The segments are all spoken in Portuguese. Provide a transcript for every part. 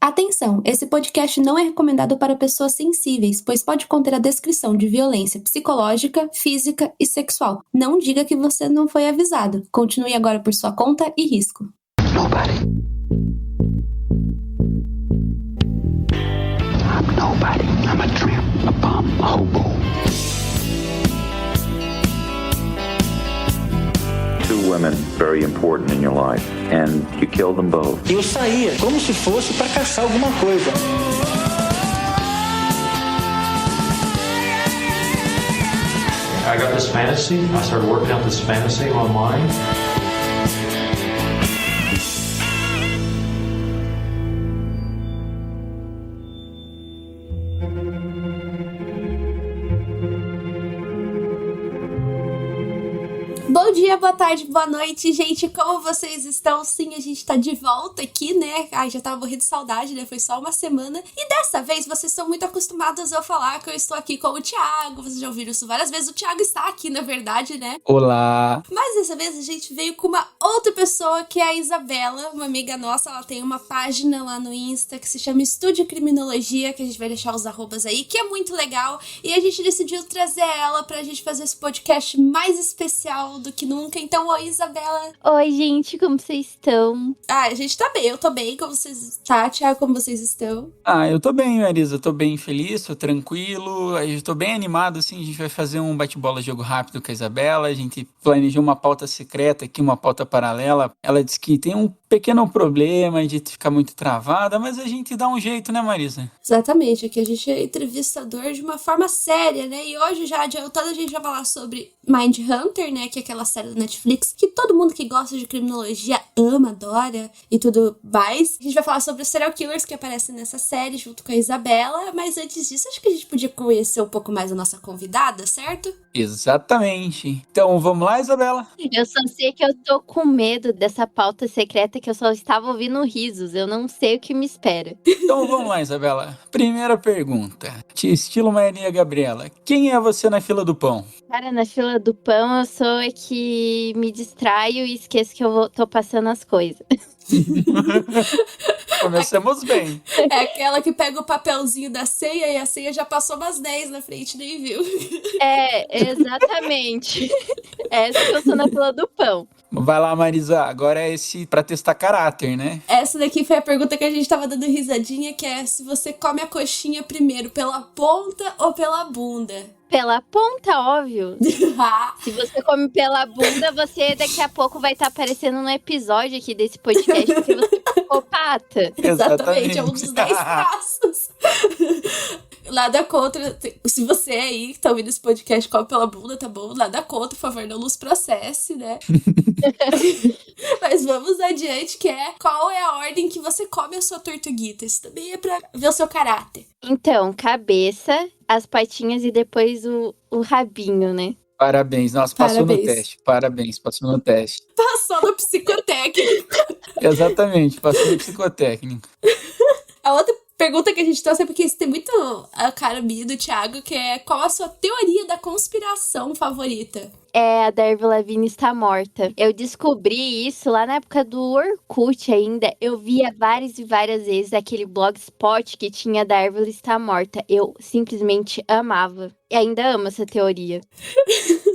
Atenção, esse podcast não é recomendado para pessoas sensíveis, pois pode conter a descrição de violência psicológica, física e sexual. Não diga que você não foi avisado. Continue agora por sua conta e risco. Nobody. I'm nobody. I'm a tramp, a bum, a hobo. Two women very important in your life, and you killed them both. Eu saía como se fosse para caçar alguma coisa. I got this fantasy. I started working out this fantasy online. Bom dia, boa tarde, boa noite, gente, como vocês estão? Sim, a gente tá de volta aqui, né? Ai, já tava morrendo de saudade, né? Foi só uma semana. E dessa vez, vocês estão muito acostumados a eu falar que eu estou aqui com o Thiago. Vocês já ouviram isso várias vezes. O Thiago está aqui, na verdade, né? Olá! Mas dessa vez a gente veio com uma outra pessoa, que é a Isabela, uma amiga nossa. Ela tem uma página lá no Insta que se chama Estúdio Criminologia, que a gente vai deixar os arrobas aí, que é muito legal. E a gente decidiu trazer ela pra gente fazer esse podcast mais especial do que nunca. Então, oi, Isabela. Oi, gente, como vocês estão? A gente tá bem, eu tô bem. Como vocês estão? Thiago, como vocês estão? Eu tô bem, Marisa, tô bem feliz, tô tranquilo, eu tô bem animado, assim, a gente vai fazer um bate-bola jogo rápido com a Isabela, a gente planejou uma pauta secreta aqui, uma pauta paralela. Ela disse que tem um pequeno problema de ficar muito travada, mas a gente dá um jeito, né, Marisa? Exatamente, aqui a gente é entrevistador de uma forma séria, né? E hoje, já adiantando, a gente vai falar sobre Mindhunter, né? Que é aquela série da Netflix que todo mundo que gosta de criminologia ama, adora e tudo mais. A gente vai falar sobre os serial killers que aparecem nessa série junto com a Isabela, mas antes disso, acho que a gente podia conhecer um pouco mais a nossa convidada, certo? Exatamente. Então, vamos lá, Isabela? Eu só sei que eu tô com medo dessa pauta secreta que eu só estava ouvindo risos. Eu não sei o que me espera. Então, vamos lá, Isabela. Primeira pergunta. Estilo Maria Gabriela. Quem é você na fila do pão? Cara, na fila do pão eu sou a que me distraio e esqueço que tô passando as coisas. Começamos bem. É aquela que pega o papelzinho da ceia e a ceia já passou umas 10 na frente, nem viu. É, exatamente. Essa que eu sou na fila do pão. Vai lá, Marisa. Agora é esse pra testar caráter, né? Essa daqui foi a pergunta que a gente tava dando risadinha, que é se você come a coxinha primeiro pela ponta ou pela bunda. Pela ponta, óbvio. Se você come pela bunda, você daqui a pouco vai estar aparecendo no episódio aqui desse podcast, porque você é psicopata. Exatamente, é um dos 10 passos. Nada contra, se você aí que tá ouvindo esse podcast come pela bunda, tá bom? Nada contra, por favor, não nos processe, né? Mas vamos adiante, que é qual é a ordem que você come a sua tortuguita. Isso também é pra ver o seu caráter. Então, cabeça, as patinhas e depois o rabinho, né? Parabéns, nossa, passou no teste. Parabéns, passou no teste. Passou no psicotécnico. Exatamente, passou no psicotécnico. A outra pergunta que a gente trouxe é porque isso tem muito a cara minha do Thiago, que é qual a sua teoria da conspiração favorita? A da Avril Lavigne está morta. Eu descobri isso lá na época do Orkut ainda. Eu via várias e várias vezes aquele blogspot que tinha da Avril está morta. Eu simplesmente amava. E ainda amo essa teoria.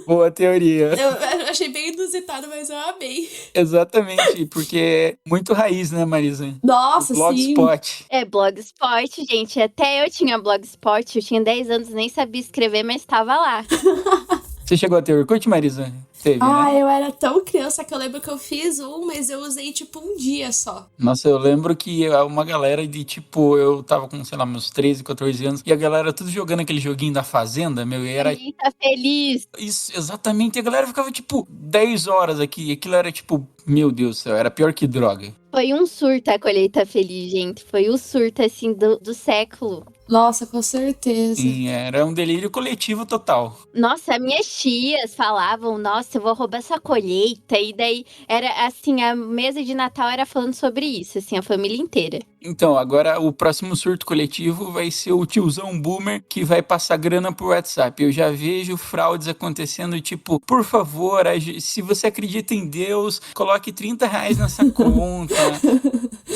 Boa teoria. Eu achei bem inusitado, mas eu amei. Exatamente, porque é muito raiz, né, Marisa? Nossa, blogspot. sim. Blogspot, gente. Até eu tinha blogspot. Eu tinha 10 anos, nem sabia escrever, mas estava lá. Você chegou a ter Orkut, Marisa? Teve, né? Eu era tão criança que eu lembro que eu fiz mas eu usei, um dia só. Nossa, eu lembro que uma galera de, eu tava com, sei lá, meus 13, 14 anos, e a galera tudo jogando aquele joguinho da Fazenda, e era... Eita, feliz! Isso, exatamente, e a galera ficava, 10 horas aqui, e aquilo era, meu Deus do céu, era pior que droga. Foi um surto a colheita feliz, gente. Foi o surto, assim, do século. Nossa, com certeza. Sim, era um delírio coletivo total. Nossa, minhas tias falavam, nossa, eu vou roubar essa colheita. E daí, era assim, a mesa de Natal era falando sobre isso, assim, a família inteira. Então, agora o próximo surto coletivo vai ser o tiozão boomer que vai passar grana por WhatsApp. Eu já vejo fraudes acontecendo, tipo, por favor, se você acredita em Deus, coloque R$ 30 nessa conta.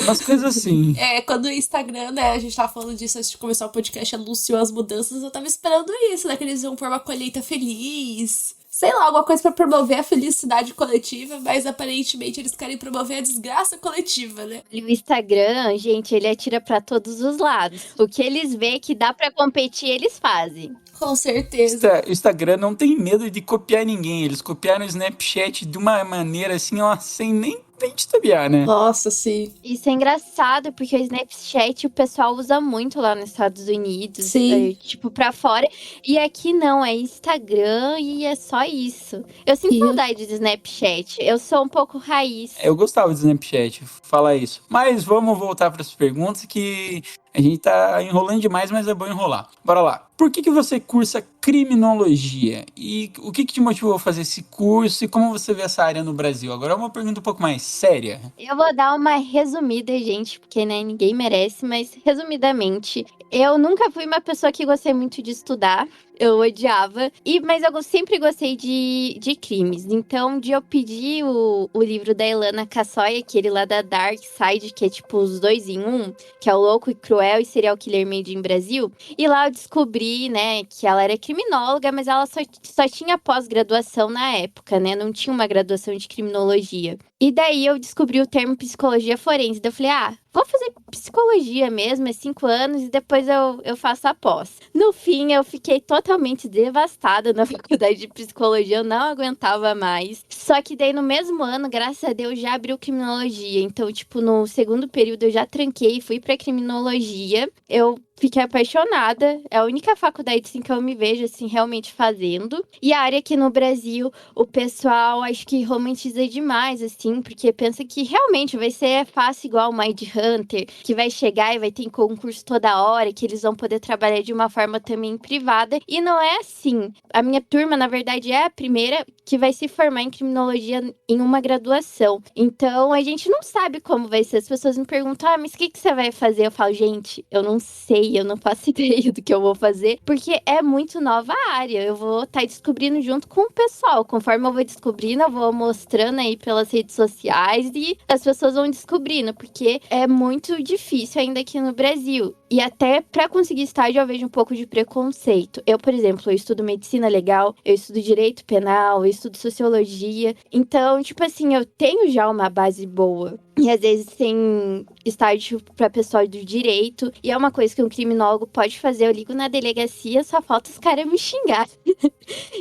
Umas coisas assim. Quando o Instagram, né, a gente tava falando disso antes de começar o podcast, anunciou as mudanças, eu tava esperando isso, né, que eles iam pôr uma colheita feliz. Sei lá, alguma coisa pra promover a felicidade coletiva, mas aparentemente eles querem promover a desgraça coletiva, né? E o Instagram, gente, ele atira pra todos os lados. O que eles vê que dá pra competir, eles fazem. Com certeza. O Instagram não tem medo de copiar ninguém. Eles copiaram o Snapchat de uma maneira assim, ó, sem nem titubear, né? Nossa, sim. Isso é engraçado, porque o Snapchat o pessoal usa muito lá nos Estados Unidos. Sim. Tipo, pra fora. E aqui não, é Instagram e é só isso. Eu sinto saudade do Snapchat. Eu sou um pouco raiz. Eu gostava do Snapchat, falar isso. Mas vamos voltar para as perguntas que a gente tá enrolando demais, mas é bom enrolar. Bora lá. Por que você cursa criminologia? E o que te motivou a fazer esse curso? E como você vê essa área no Brasil? Agora é uma pergunta um pouco mais séria. Eu vou dar uma resumida, gente, porque né, ninguém merece, mas resumidamente, eu nunca fui uma pessoa que gostei muito de estudar. Eu odiava, mas eu sempre gostei de crimes. Então, eu pedi o livro da Ilana Cassoy, aquele lá da Dark Side, que é tipo os 2 em 1, que é o Louco e Cruel e Serial Killer Made in Brasil. E lá eu descobri, né, que ela era criminóloga, mas ela só tinha pós-graduação na época, né? Não tinha uma graduação de criminologia. E daí eu descobri o termo psicologia forense. Daí eu falei, vou fazer psicologia mesmo, 5 anos, e depois eu faço a pós. No fim, eu fiquei totalmente devastada na faculdade de psicologia, eu não aguentava mais. Só que daí no mesmo ano, graças a Deus, já abriu criminologia. Então, tipo, no segundo período eu já tranquei, fui pra criminologia. Eu fiquei apaixonada. É a única faculdade, assim, que eu me vejo, assim, realmente fazendo. E a área aqui no Brasil, o pessoal acho que romantiza demais, assim, porque pensa que realmente vai ser fácil igual o Mindhunter, que vai chegar e vai ter concurso toda hora, que eles vão poder trabalhar de uma forma também privada. E não é assim. A minha turma, na verdade, é a primeira que vai se formar em criminologia em uma graduação. Então, a gente não sabe como vai ser. As pessoas me perguntam, mas o que você vai fazer? Eu falo, gente, eu não sei, eu não faço ideia do que eu vou fazer, porque é muito nova a área. Eu vou estar descobrindo junto com o pessoal. Conforme eu vou descobrindo, eu vou mostrando aí pelas redes sociais e as pessoas vão descobrindo, porque é muito difícil ainda aqui no Brasil. E até para conseguir estágio eu vejo um pouco de preconceito. Eu, por exemplo, eu estudo medicina legal, eu estudo direito penal, eu estudo sociologia. Então, tipo assim, eu tenho já uma base boa. E às vezes tem estágio para pessoal do direito. E é uma coisa que um criminólogo pode fazer. Eu ligo na delegacia, só falta os caras me xingar.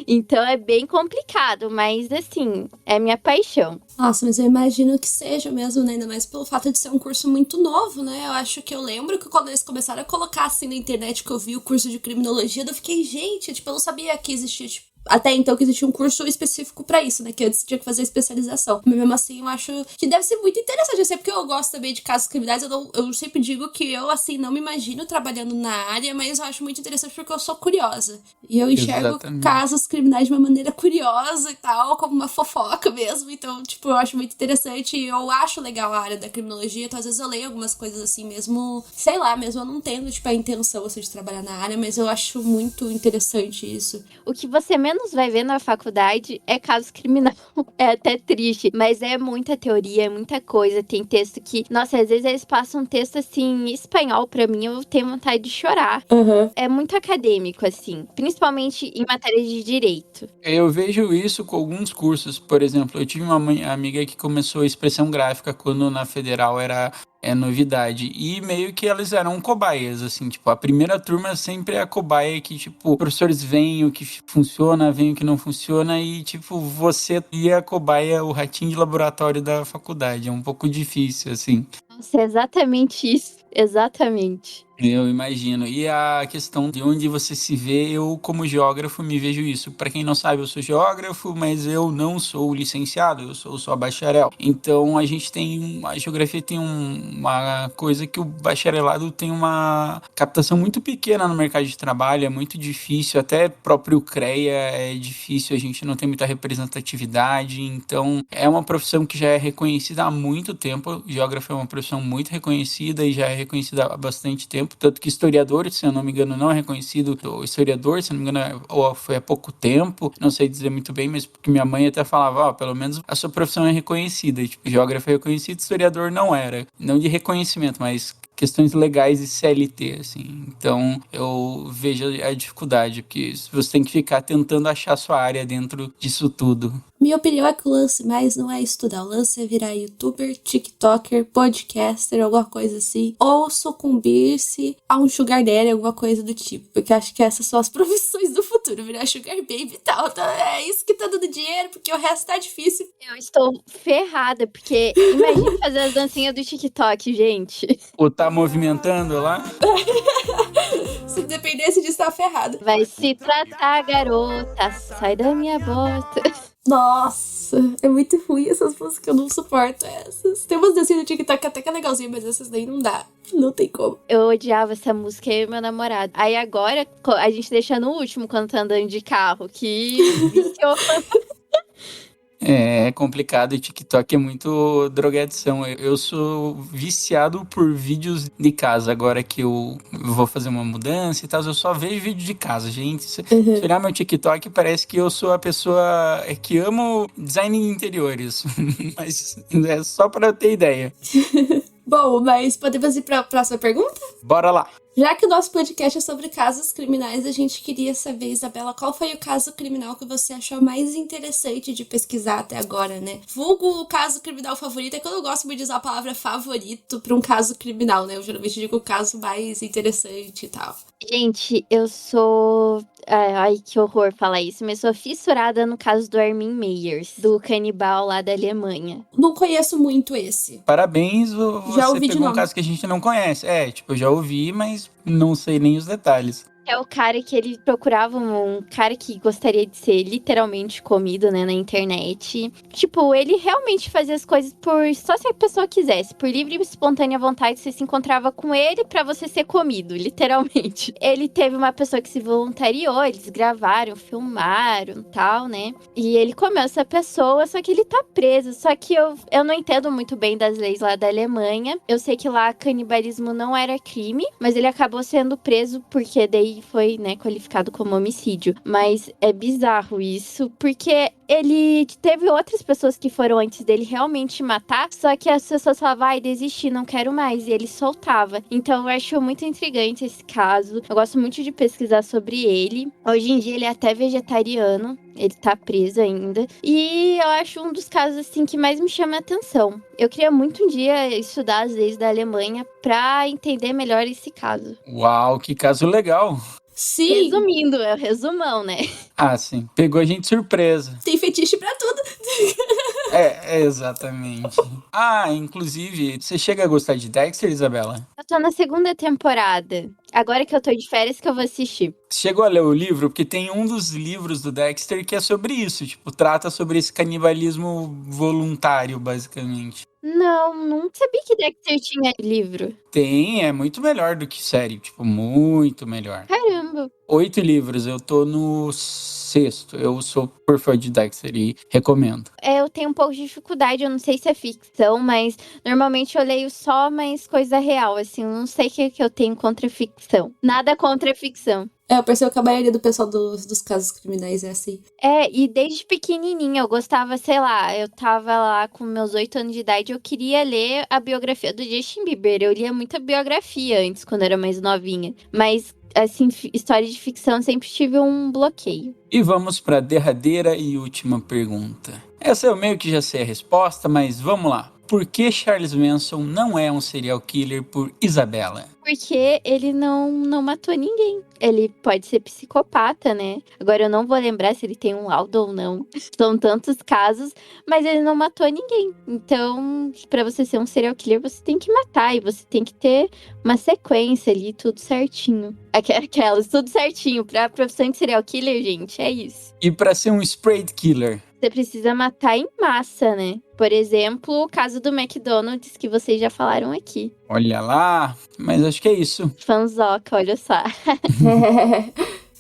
Então é bem complicado, mas assim, é minha paixão. Nossa, mas eu imagino que seja mesmo, né? Ainda mais pelo fato de ser um curso muito novo, né? Eu acho que eu lembro que quando eles começaram a colocar assim na internet que eu vi o curso de criminologia, eu fiquei, gente, tipo, eu não sabia que existia, tipo, até então que existia um curso específico pra isso, né? Que antes tinha que fazer especialização. Mas mesmo assim, eu acho que deve ser muito interessante. Eu sei porque eu gosto também de casos criminais. Eu sempre digo que eu, assim, não me imagino trabalhando na área, mas eu acho muito interessante porque eu sou curiosa. E eu enxergo casos criminais de uma maneira curiosa e tal, como uma fofoca mesmo. Então, tipo, eu acho muito interessante. E eu acho legal a área da criminologia. Então, às vezes eu leio algumas coisas assim mesmo, sei lá, mesmo eu não tendo, tipo, a intenção, assim, de trabalhar na área, mas eu acho muito interessante isso. O que você menos vai ver na faculdade é caso criminal. É até triste, mas é muita teoria, é muita coisa. Tem texto que, nossa, às vezes eles passam um texto assim em espanhol pra mim, eu tenho vontade de chorar. É muito acadêmico, assim, principalmente em matéria de direito. Eu vejo isso com alguns cursos. Por exemplo, eu tive uma amiga que começou expressão gráfica quando na federal era novidade. E meio que elas eram cobaias, assim, tipo, a primeira turma sempre é a cobaia que, tipo, professores veem o que funciona, veem o que não funciona e, tipo, você e a cobaia, o ratinho de laboratório da faculdade. É um pouco difícil, assim. Nossa, é exatamente isso. Exatamente. Eu imagino. E a questão de onde você se vê, eu como geógrafo me vejo isso. Para quem não sabe, eu sou geógrafo, mas eu não sou licenciado, eu sou só bacharel. Então a geografia tem uma coisa que o bacharelado tem uma captação muito pequena no mercado de trabalho, é muito difícil, até próprio CREA é difícil, a gente não tem muita representatividade, então é uma profissão que já é reconhecida há muito tempo. Geógrafo é uma profissão muito reconhecida e já é reconhecida há bastante tempo. Tanto que historiador, se eu não me engano, não é reconhecido. O historiador, se eu não me engano, ou foi há pouco tempo, não sei dizer muito bem, mas porque minha mãe até falava, pelo menos a sua profissão é reconhecida. E, tipo, geógrafo é reconhecido, historiador não era. Não de reconhecimento, mas questões legais e CLT, assim. Então, eu vejo a dificuldade, porque você tem que ficar tentando achar sua área dentro disso tudo. Minha opinião é que o lance mais não é estudar, o lance é virar youtuber, tiktoker, podcaster, alguma coisa assim, ou sucumbir-se a um sugar daddy, alguma coisa do tipo, porque acho que essas são as profissões do futuro, virar sugar baby e tal, então é isso que tá dando dinheiro, porque o resto tá difícil. Eu estou ferrada, porque imagina fazer as dancinhas do TikTok, gente. Ou tá movimentando lá. Se dependesse disso, tá ferrado. Vai se tratar, garota, sai da minha bota. Nossa, é muito ruim essas músicas, eu não suporto essas. Tem umas dancinhas no TikTok até que é legalzinho, mas essas daí não dá. Não tem como. Eu odiava essa música, eu e meu namorado. Aí agora, a gente deixa no último quando tá andando de carro, que viciou. É complicado, e TikTok é muito drogadição. Eu sou viciado por vídeos de casa. Agora que eu vou fazer uma mudança e tal, eu só vejo vídeo de casa, gente. Se olhar meu TikTok, parece que eu sou a pessoa que amo design de interiores. Mas é só pra ter ideia. Bom, mas podemos ir pra próxima pergunta? Bora lá. Já que o nosso podcast é sobre casos criminais, a gente queria saber, Isabela, qual foi o caso criminal que você achou mais interessante de pesquisar até agora, né? Vulgo o caso criminal favorito, é que eu não gosto muito de usar a palavra favorito pra um caso criminal, né? Eu geralmente digo o caso mais interessante e tal. Gente, eu sou... Ai, que horror falar isso, mas sou fissurada no caso do Armin Meiers, do canibal lá da Alemanha. Não conheço muito esse. Parabéns, você Já ouvi de pegou um nome. caso que a gente não conhece. Eu já ouvi, mas não sei nem os detalhes. É o cara que ele procurava um cara que gostaria de ser literalmente comido, né, na internet. Tipo, ele realmente fazia as coisas só se a pessoa quisesse. Por livre e espontânea vontade, você se encontrava com ele pra você ser comido, literalmente. Ele teve uma pessoa que se voluntariou, eles gravaram, filmaram, tal, né? E ele comeu essa pessoa, só que ele tá preso. Só que eu não entendo muito bem das leis lá da Alemanha. Eu sei que lá canibalismo não era crime, mas ele acabou sendo preso porque daí foi, né, qualificado como homicídio. Mas é bizarro isso, porque ele teve outras pessoas que foram antes dele realmente matar, só que as pessoas falavam, ai, desisti, não quero mais, e ele soltava. Então eu acho muito intrigante esse caso. Eu gosto muito de pesquisar sobre ele. Hoje em dia ele é até vegetariano. Ele tá preso ainda. E eu acho um dos casos, assim, que mais me chama a atenção. Eu queria muito um dia estudar as leis da Alemanha pra entender melhor esse caso. Uau, que caso legal. Sim, Resumindo, é o resumão, né? Ah, sim. Pegou a gente de surpresa. tem fetiche pra tudo. Exatamente. Inclusive, você chega a gostar de Dexter, Isabela? Eu tô na segunda temporada. Agora que eu tô de férias que eu vou assistir. Você chegou a ler o livro? Porque tem um dos livros do Dexter que é sobre isso. Tipo, trata sobre esse canibalismo voluntário, basicamente. Não sabia que Dexter tinha livro. Tem, é muito melhor do que série. Tipo, muito melhor. Caramba. 8 livros, eu tô no 6º. Eu sou por fã de Dexter e recomendo. Eu tenho um pouco de dificuldade, eu não sei se é ficção, mas normalmente eu leio só mais coisa real, assim, eu não sei o que eu tenho contra ficção. Nada contra ficção. Eu percebo que a maioria do pessoal dos casos criminais é assim. E desde pequenininha eu gostava, sei lá, eu tava lá com meus 8 anos de idade, eu queria ler a biografia do Justin Bieber. Eu lia muita biografia antes, quando eu era mais novinha. Mas, assim, história de ficção eu sempre tive um bloqueio. E vamos para a derradeira e última pergunta. Essa eu meio que já sei a resposta, mas vamos lá. por que Charles Manson não é um serial killer por Isabela? Porque ele não matou ninguém. Ele pode ser psicopata, né? Agora eu não vou lembrar se ele tem um laudo ou não. São tantos casos, mas ele não matou ninguém. Então, pra você ser um serial killer, você tem que matar. E você tem que ter uma sequência ali, tudo certinho. Aquelas, tudo certinho. Pra profissão de serial killer, gente, é isso. E pra ser um sprayed killer? Você precisa matar em massa, né? Por exemplo, o caso do McDonald's, que vocês já falaram aqui. Olha lá, mas acho que é isso. Fanzoca, olha só.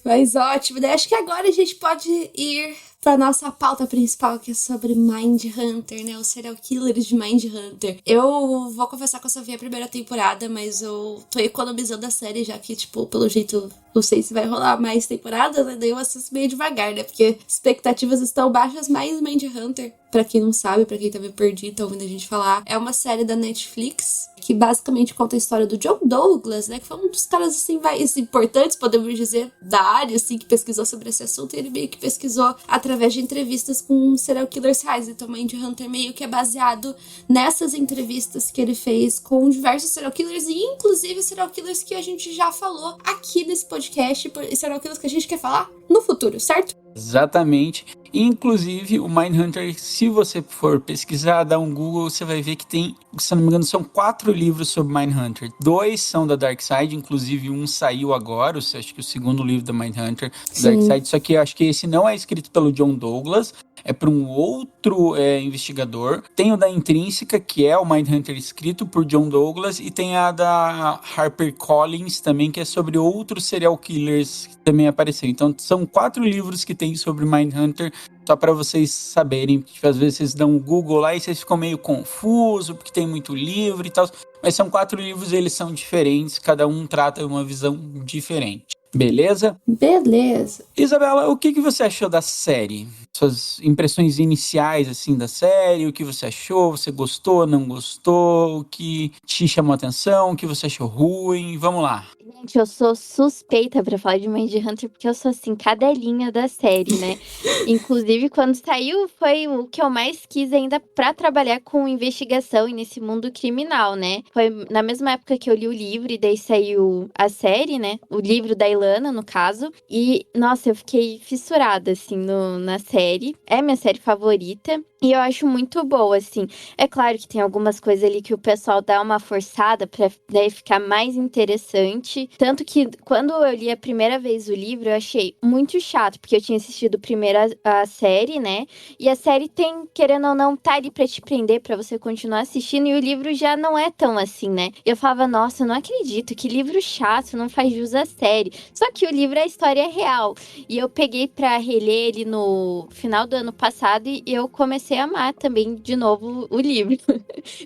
Mas ótimo, daí acho que agora a gente pode ir pra nossa pauta principal, que é sobre Mindhunter, né? Os serial killers de Mindhunter. Eu vou confessar que eu só vi a primeira temporada, mas eu tô economizando a série, já que, tipo, pelo jeito, não sei se vai rolar mais temporadas, né? Daí eu assisto meio devagar, né? Porque expectativas estão baixas, mas Mindhunter, pra quem não sabe, pra quem tá meio perdido, tá ouvindo a gente falar, é uma série da Netflix que basicamente conta a história do John Douglas, né? Que foi um dos caras, assim, mais importantes, podemos dizer, da área, assim, que pesquisou sobre esse assunto. E ele meio que pesquisou através de entrevistas com serial killers reais. Então, Mindhunter meio que é baseado nessas entrevistas que ele fez com diversos serial killers, e inclusive serial killers que a gente já falou aqui nesse podcast, e serial killers que a gente quer falar no futuro, certo? Exatamente. Inclusive, o Mindhunter, se você for pesquisar, dar um Google, você vai ver que tem, se não me engano, são 4 livros sobre Mindhunter. 2 são da Dark Side, inclusive um saiu agora, acho que o segundo livro da Mindhunter, Dark Side, só que eu acho que esse não é escrito pelo John Douglas, é para um outro investigador. Tem o da Intrínseca, que é o Mindhunter escrito por John Douglas, e tem a da HarperCollins também, que é sobre outros serial killers que também apareceram. Então, são 4 livros que tem sobre Mindhunter, só para vocês saberem, porque às vezes vocês dão um Google lá e vocês ficam meio confusos, porque tem muito livro e tal, mas são 4 livros e eles são diferentes, cada um trata uma visão diferente. Beleza? Beleza. Isabela, o que você achou da série? Suas impressões iniciais, assim, da série, o que você achou? Você gostou, não gostou? O que te chamou a atenção? O que você achou ruim? Vamos lá. Gente, eu sou suspeita pra falar de Mindhunter, porque eu sou, assim, cadelinha da série, né? Inclusive, quando saiu, foi o que eu mais quis ainda pra trabalhar com investigação e nesse mundo criminal, né? Foi na mesma época que eu li o livro, e daí saiu a série, né? O livro da Ilana, no caso. E, nossa, eu fiquei fissurada, assim, na série. É minha série favorita. E eu acho muito boa, assim. É claro que tem algumas coisas ali que o pessoal dá uma forçada pra daí ficar mais interessante. Tanto que quando eu li a primeira vez o livro, eu achei muito chato, porque eu tinha assistido primeiro a série, né? E a série tem, querendo ou não, tá ali pra te prender, pra você continuar assistindo. E o livro já não é tão assim, né? E eu falava, nossa, eu não acredito, que livro chato, não faz jus à série. Só que o livro, a história é real. E eu peguei pra reler ele no final do ano passado e eu comecei a amar também de novo o livro.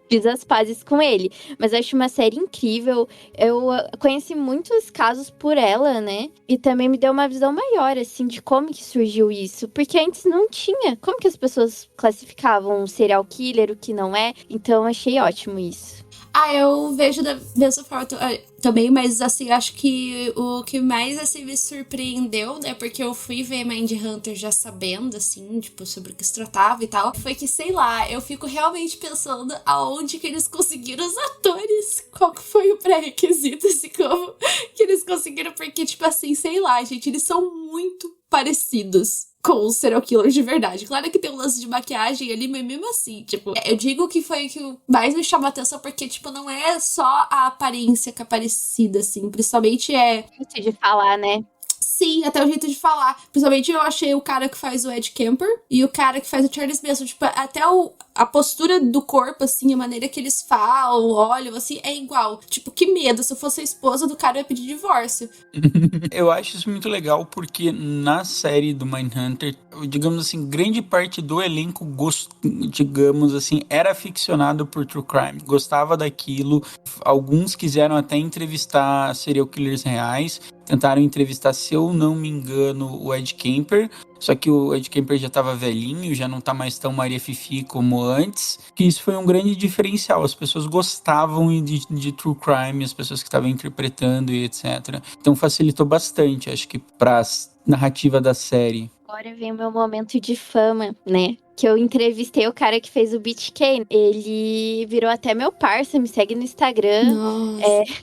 Fiz as pazes com ele. Mas eu acho uma série incrível. Eu conheci muitos casos por ela, né? E também me deu uma visão maior, assim, de como que surgiu isso. Porque antes não tinha. Como que as pessoas classificavam um serial killer, o que não é? Então, eu achei ótimo isso. Eu vejo da mesma forma também, mas assim, acho que o que mais assim me surpreendeu, né, porque eu fui ver Mindhunter já sabendo, assim, tipo, sobre o que se tratava e tal, foi que, sei lá, eu fico realmente pensando aonde que eles conseguiram os atores, qual que foi o pré-requisito, assim, como que eles conseguiram, porque, tipo assim, sei lá, gente, eles são muito parecidos com os serial killers de verdade. Claro que tem um lance de maquiagem ali, mas mesmo assim, tipo, eu digo que foi o que mais me chamou a atenção, porque, tipo, não é só a aparência que é parecida, assim, principalmente é... Jeito de falar, né? Sim, até o jeito de falar. Principalmente eu achei o cara que faz o Ed Kemper e o cara que faz o Charles Manson. Tipo, até a postura do corpo, assim, a maneira que eles falam, olham, assim, é igual. Tipo, que medo. Se eu fosse a esposa do cara, eu ia pedir divórcio. Eu acho isso muito legal porque na série do Mindhunter, digamos assim, grande parte do elenco, digamos assim, era aficionado por True Crime. Gostava daquilo. Alguns quiseram até entrevistar serial killers reais. Tentaram entrevistar, se eu não me engano, o Ed Kemper. Só que o Ed Kemper já estava velhinho, já não tá mais tão Maria Fifi como antes. Que isso foi um grande diferencial. As pessoas gostavam de True Crime, as pessoas que estavam interpretando e etc. Então facilitou bastante, acho que, pra narrativa da série. Agora vem o meu momento de fama, né? Que eu entrevistei o cara que fez o BTK. Ele virou até meu parça, me segue no Instagram. Nossa.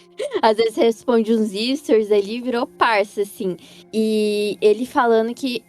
Às vezes responde uns stories ali, virou parça, assim. E ele falando que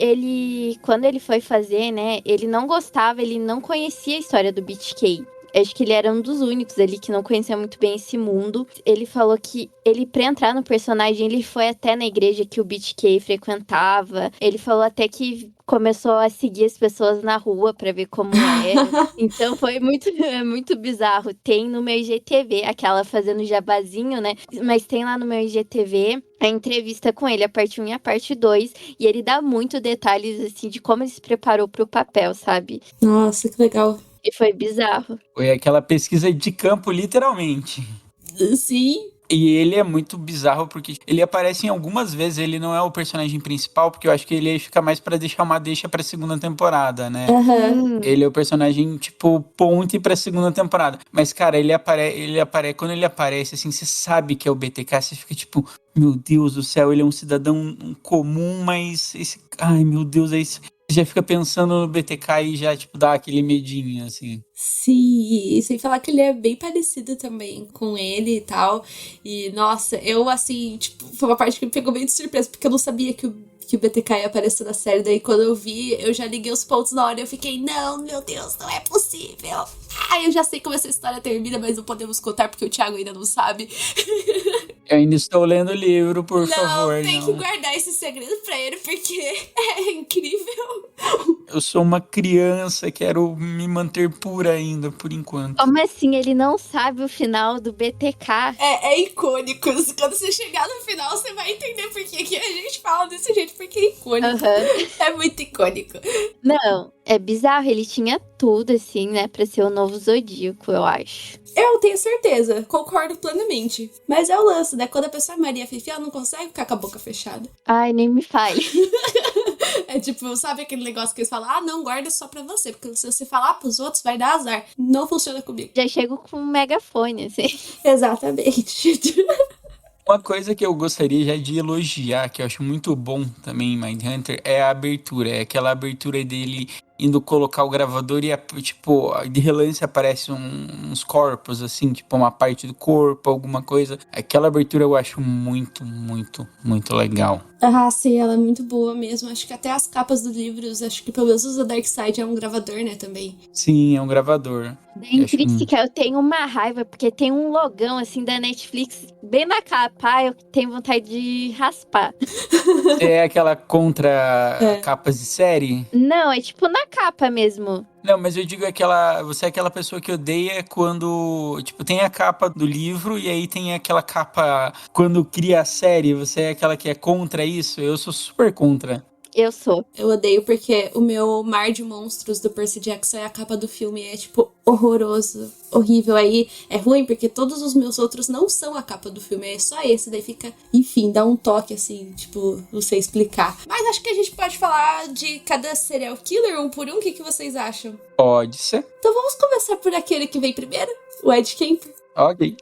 quando ele foi fazer, né, ele não gostava, ele não conhecia a história do BTK. Acho que ele era um dos únicos ali que não conhecia muito bem esse mundo. Ele falou que pra entrar no personagem, ele foi até na igreja que o BTK frequentava. Ele falou até que começou a seguir as pessoas na rua pra ver como era. Então foi muito bizarro. Tem no meu IGTV, aquela fazendo jabazinho, né? Mas tem lá no meu IGTV a entrevista com ele, a parte 1 e a parte 2. E ele dá muito detalhes, assim, de como ele se preparou pro papel, sabe? Nossa, que legal. E foi bizarro. Foi aquela pesquisa de campo, literalmente. Sim. E ele é muito bizarro porque ele aparece em algumas vezes, ele não é o personagem principal, porque eu acho que ele fica mais pra deixar uma deixa pra segunda temporada, né? Ele é o personagem, tipo, ponte pra segunda temporada. Mas, cara, quando ele aparece, assim, você sabe que é o BTK, você fica tipo, meu Deus do céu, ele é um cidadão comum, mas ai, meu Deus, é isso. Você já fica pensando no BTK e já, tipo, dá aquele medinho, assim. Sim, e sem falar que ele é bem parecido também com ele e tal. E, nossa, eu, assim, tipo, foi uma parte que me pegou bem de surpresa, porque eu não sabia que o BTK ia aparecer na série. Daí, quando eu vi, eu já liguei os pontos na hora e eu fiquei, não, meu Deus, não é possível. Eu já sei como essa história termina, mas não podemos contar porque o Thiago ainda não sabe. Eu ainda estou lendo o livro, por favor. Tem que guardar esse segredo pra ele, porque é incrível. Eu sou uma criança, quero me manter pura ainda, por enquanto. Como assim? Ele não sabe o final do BTK? É icônico. Quando você chegar no final, você vai entender por que a gente fala desse jeito, porque é icônico. É muito icônico. Não, é bizarro. Ele tinha tudo, assim, né, pra ser o novo Zodíaco, eu acho. Eu tenho certeza, concordo plenamente. Mas é o lance, né? Quando a pessoa é Maria Fifi, ela não consegue ficar com a boca fechada. Ai, nem me fale. É tipo, sabe aquele negócio que eles falam, não, guarda só pra você, porque se você falar pros outros, vai dar azar. Não funciona comigo. Já chego com um megafone, assim. Exatamente. Uma coisa que eu gostaria já de elogiar, que eu acho muito bom também em Mindhunter, é a abertura. É aquela abertura dele indo colocar o gravador e, tipo, de relance aparece uns corpos, assim, tipo, uma parte do corpo, alguma coisa. Aquela abertura eu acho muito, muito, muito legal. Ah, sim, ela é muito boa mesmo. Acho que até as capas dos livros, acho que pelo menos o Darkseid é um gravador, né, também. Sim, é um gravador. Da Intrínseca, eu tenho uma raiva, porque tem um logão, assim, da Netflix bem na capa. Eu tenho vontade de raspar. É aquela contra capas de série? Não, é tipo na capa mesmo. Não, mas eu digo você é aquela pessoa que odeia quando, tipo, tem a capa do livro e aí tem aquela capa quando cria a série, você é aquela que é contra isso? Eu sou super contra. Eu sou. Eu odeio porque o meu Mar de Monstros do Percy Jackson é a capa do filme. É, tipo, horroroso. Horrível. Aí é ruim porque todos os meus outros não são a capa do filme. É só esse. Daí fica... Enfim, dá um toque, assim, tipo, não sei explicar. Mas acho que a gente pode falar de cada serial killer, um por um. O que vocês acham? Pode ser. Então vamos começar por aquele que vem primeiro. O Ed Kemper. Ok.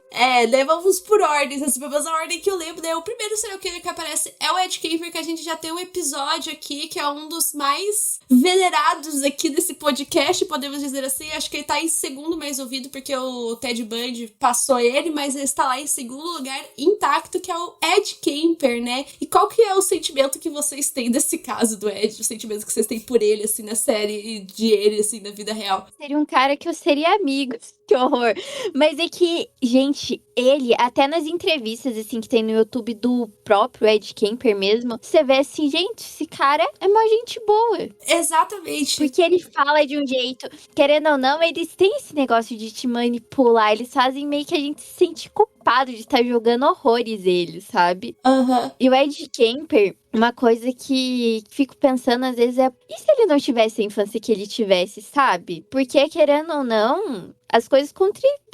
Né, vamos por ordens, assim, pelo menos a ordem que eu lembro, né, o primeiro serial killer que aparece é o Ed Kemper, que a gente já tem um episódio aqui, que é um dos mais venerados aqui desse podcast, podemos dizer assim, acho que ele tá em segundo mais ouvido, porque o Ted Bundy passou ele, mas ele está lá em segundo lugar, intacto, que é o Ed Kemper, né, e qual que é o sentimento que vocês têm desse caso do Ed, o sentimento que vocês têm por ele, assim, na série, e de ele, assim, na vida real? Seria um cara que eu seria amigo. Que horror. Mas é que, gente, ele, até nas entrevistas, assim, que tem no YouTube do próprio Ed Kemper mesmo, você vê assim, gente, esse cara é uma gente boa. Exatamente. Porque ele fala de um jeito, querendo ou não, eles têm esse negócio de te manipular, eles fazem meio que a gente se sente culpado de estar jogando horrores eles, sabe? E o Ed Kemper, uma coisa que fico pensando às vezes é, e se ele não tivesse a infância que ele tivesse, sabe? Porque, querendo ou não, as coisas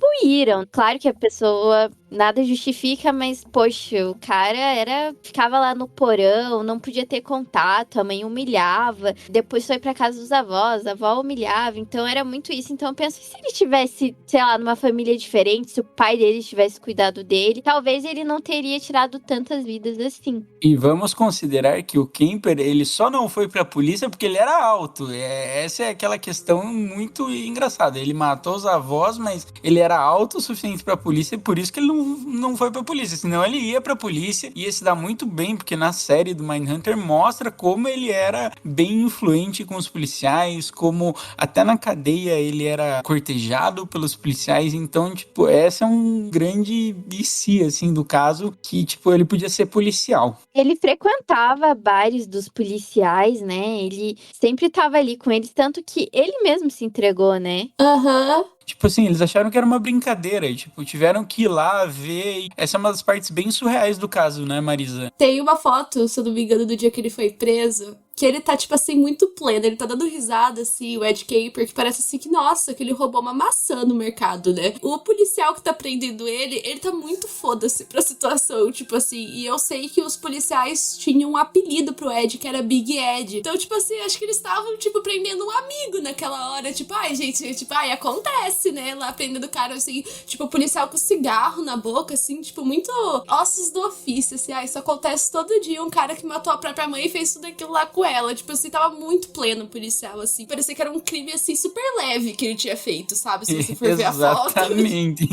retribuíram. Claro que a pessoa nada justifica, mas, poxa, o cara ficava lá no porão, não podia ter contato, a mãe humilhava, depois foi pra casa dos avós, a avó humilhava, então era muito isso. Então eu penso, se ele tivesse, sei lá, numa família diferente, se o pai dele tivesse cuidado dele, talvez ele não teria tirado tantas vidas assim. E vamos considerar que o Kemper, ele só não foi pra polícia porque ele era alto. Essa é aquela questão muito engraçada. Ele matou os avós, mas ele era alto o suficiente pra polícia e por isso que ele não foi pra polícia. Senão ele ia pra polícia, ia se dar muito bem, porque na série do Mindhunter mostra como ele era bem influente com os policiais, como até na cadeia ele era cortejado pelos policiais. Então, tipo, essa é um grande IC, assim, do caso, que, tipo, ele podia ser policial. Ele frequentava bares dos policiais, né? Ele sempre tava ali com eles, tanto que ele mesmo se entregou, né? Aham. Tipo assim, eles acharam que era uma brincadeira e, tipo, tiveram que ir lá ver. Essa é uma das partes bem surreais do caso, né, Marisa? Tem uma foto, se eu não me engano, do dia que ele foi preso, que ele tá, tipo assim, muito pleno. Ele tá dando risada, assim, o Ed Kemper, que parece assim que, nossa, que ele roubou uma maçã no mercado, né? O policial que tá prendendo ele tá muito foda-se pra situação, tipo assim. E eu sei que os policiais tinham um apelido pro Ed, que era Big Ed. Então, tipo assim, acho que eles estavam, tipo, prendendo um amigo naquela hora. Tipo, ai, gente, tipo, ai, acontece, né? Lá prendendo o cara, assim, tipo, o policial com cigarro na boca, assim, tipo, muito ossos do ofício, assim. Ai, isso acontece todo dia. Um cara que matou a própria mãe e fez tudo aquilo lá com ela. Tipo assim, tava muito pleno o policial, assim. Parecia que era um crime, assim, super leve que ele tinha feito, sabe? Se você for ver a foto. Exatamente.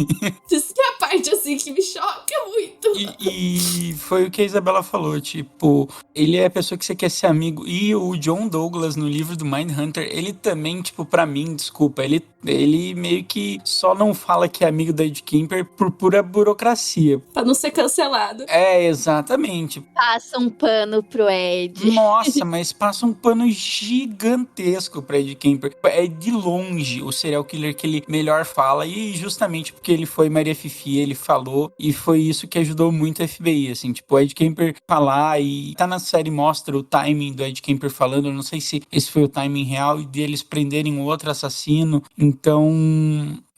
Isso que é a parte, assim, que me choca muito. E foi o que a Isabela falou, tipo, ele é a pessoa que você quer ser amigo. E o John Douglas, no livro do Mindhunter, ele também, tipo, pra mim, desculpa, ele meio que só não fala que é amigo da Ed Kemper por pura burocracia. Pra não ser cancelado. É, exatamente. Passa um pano pro Ed. Nossa, mas passa um pano gigantesco pra Ed Kemper. É de longe o serial killer que ele melhor fala, e justamente porque ele foi Maria Fifi, ele falou, e foi isso que ajudou muito a FBI, assim, tipo, o Ed Kemper falar, e tá na série, mostra o timing do Ed Kemper falando, eu não sei se esse foi o timing real, e deles prenderem um outro assassino, então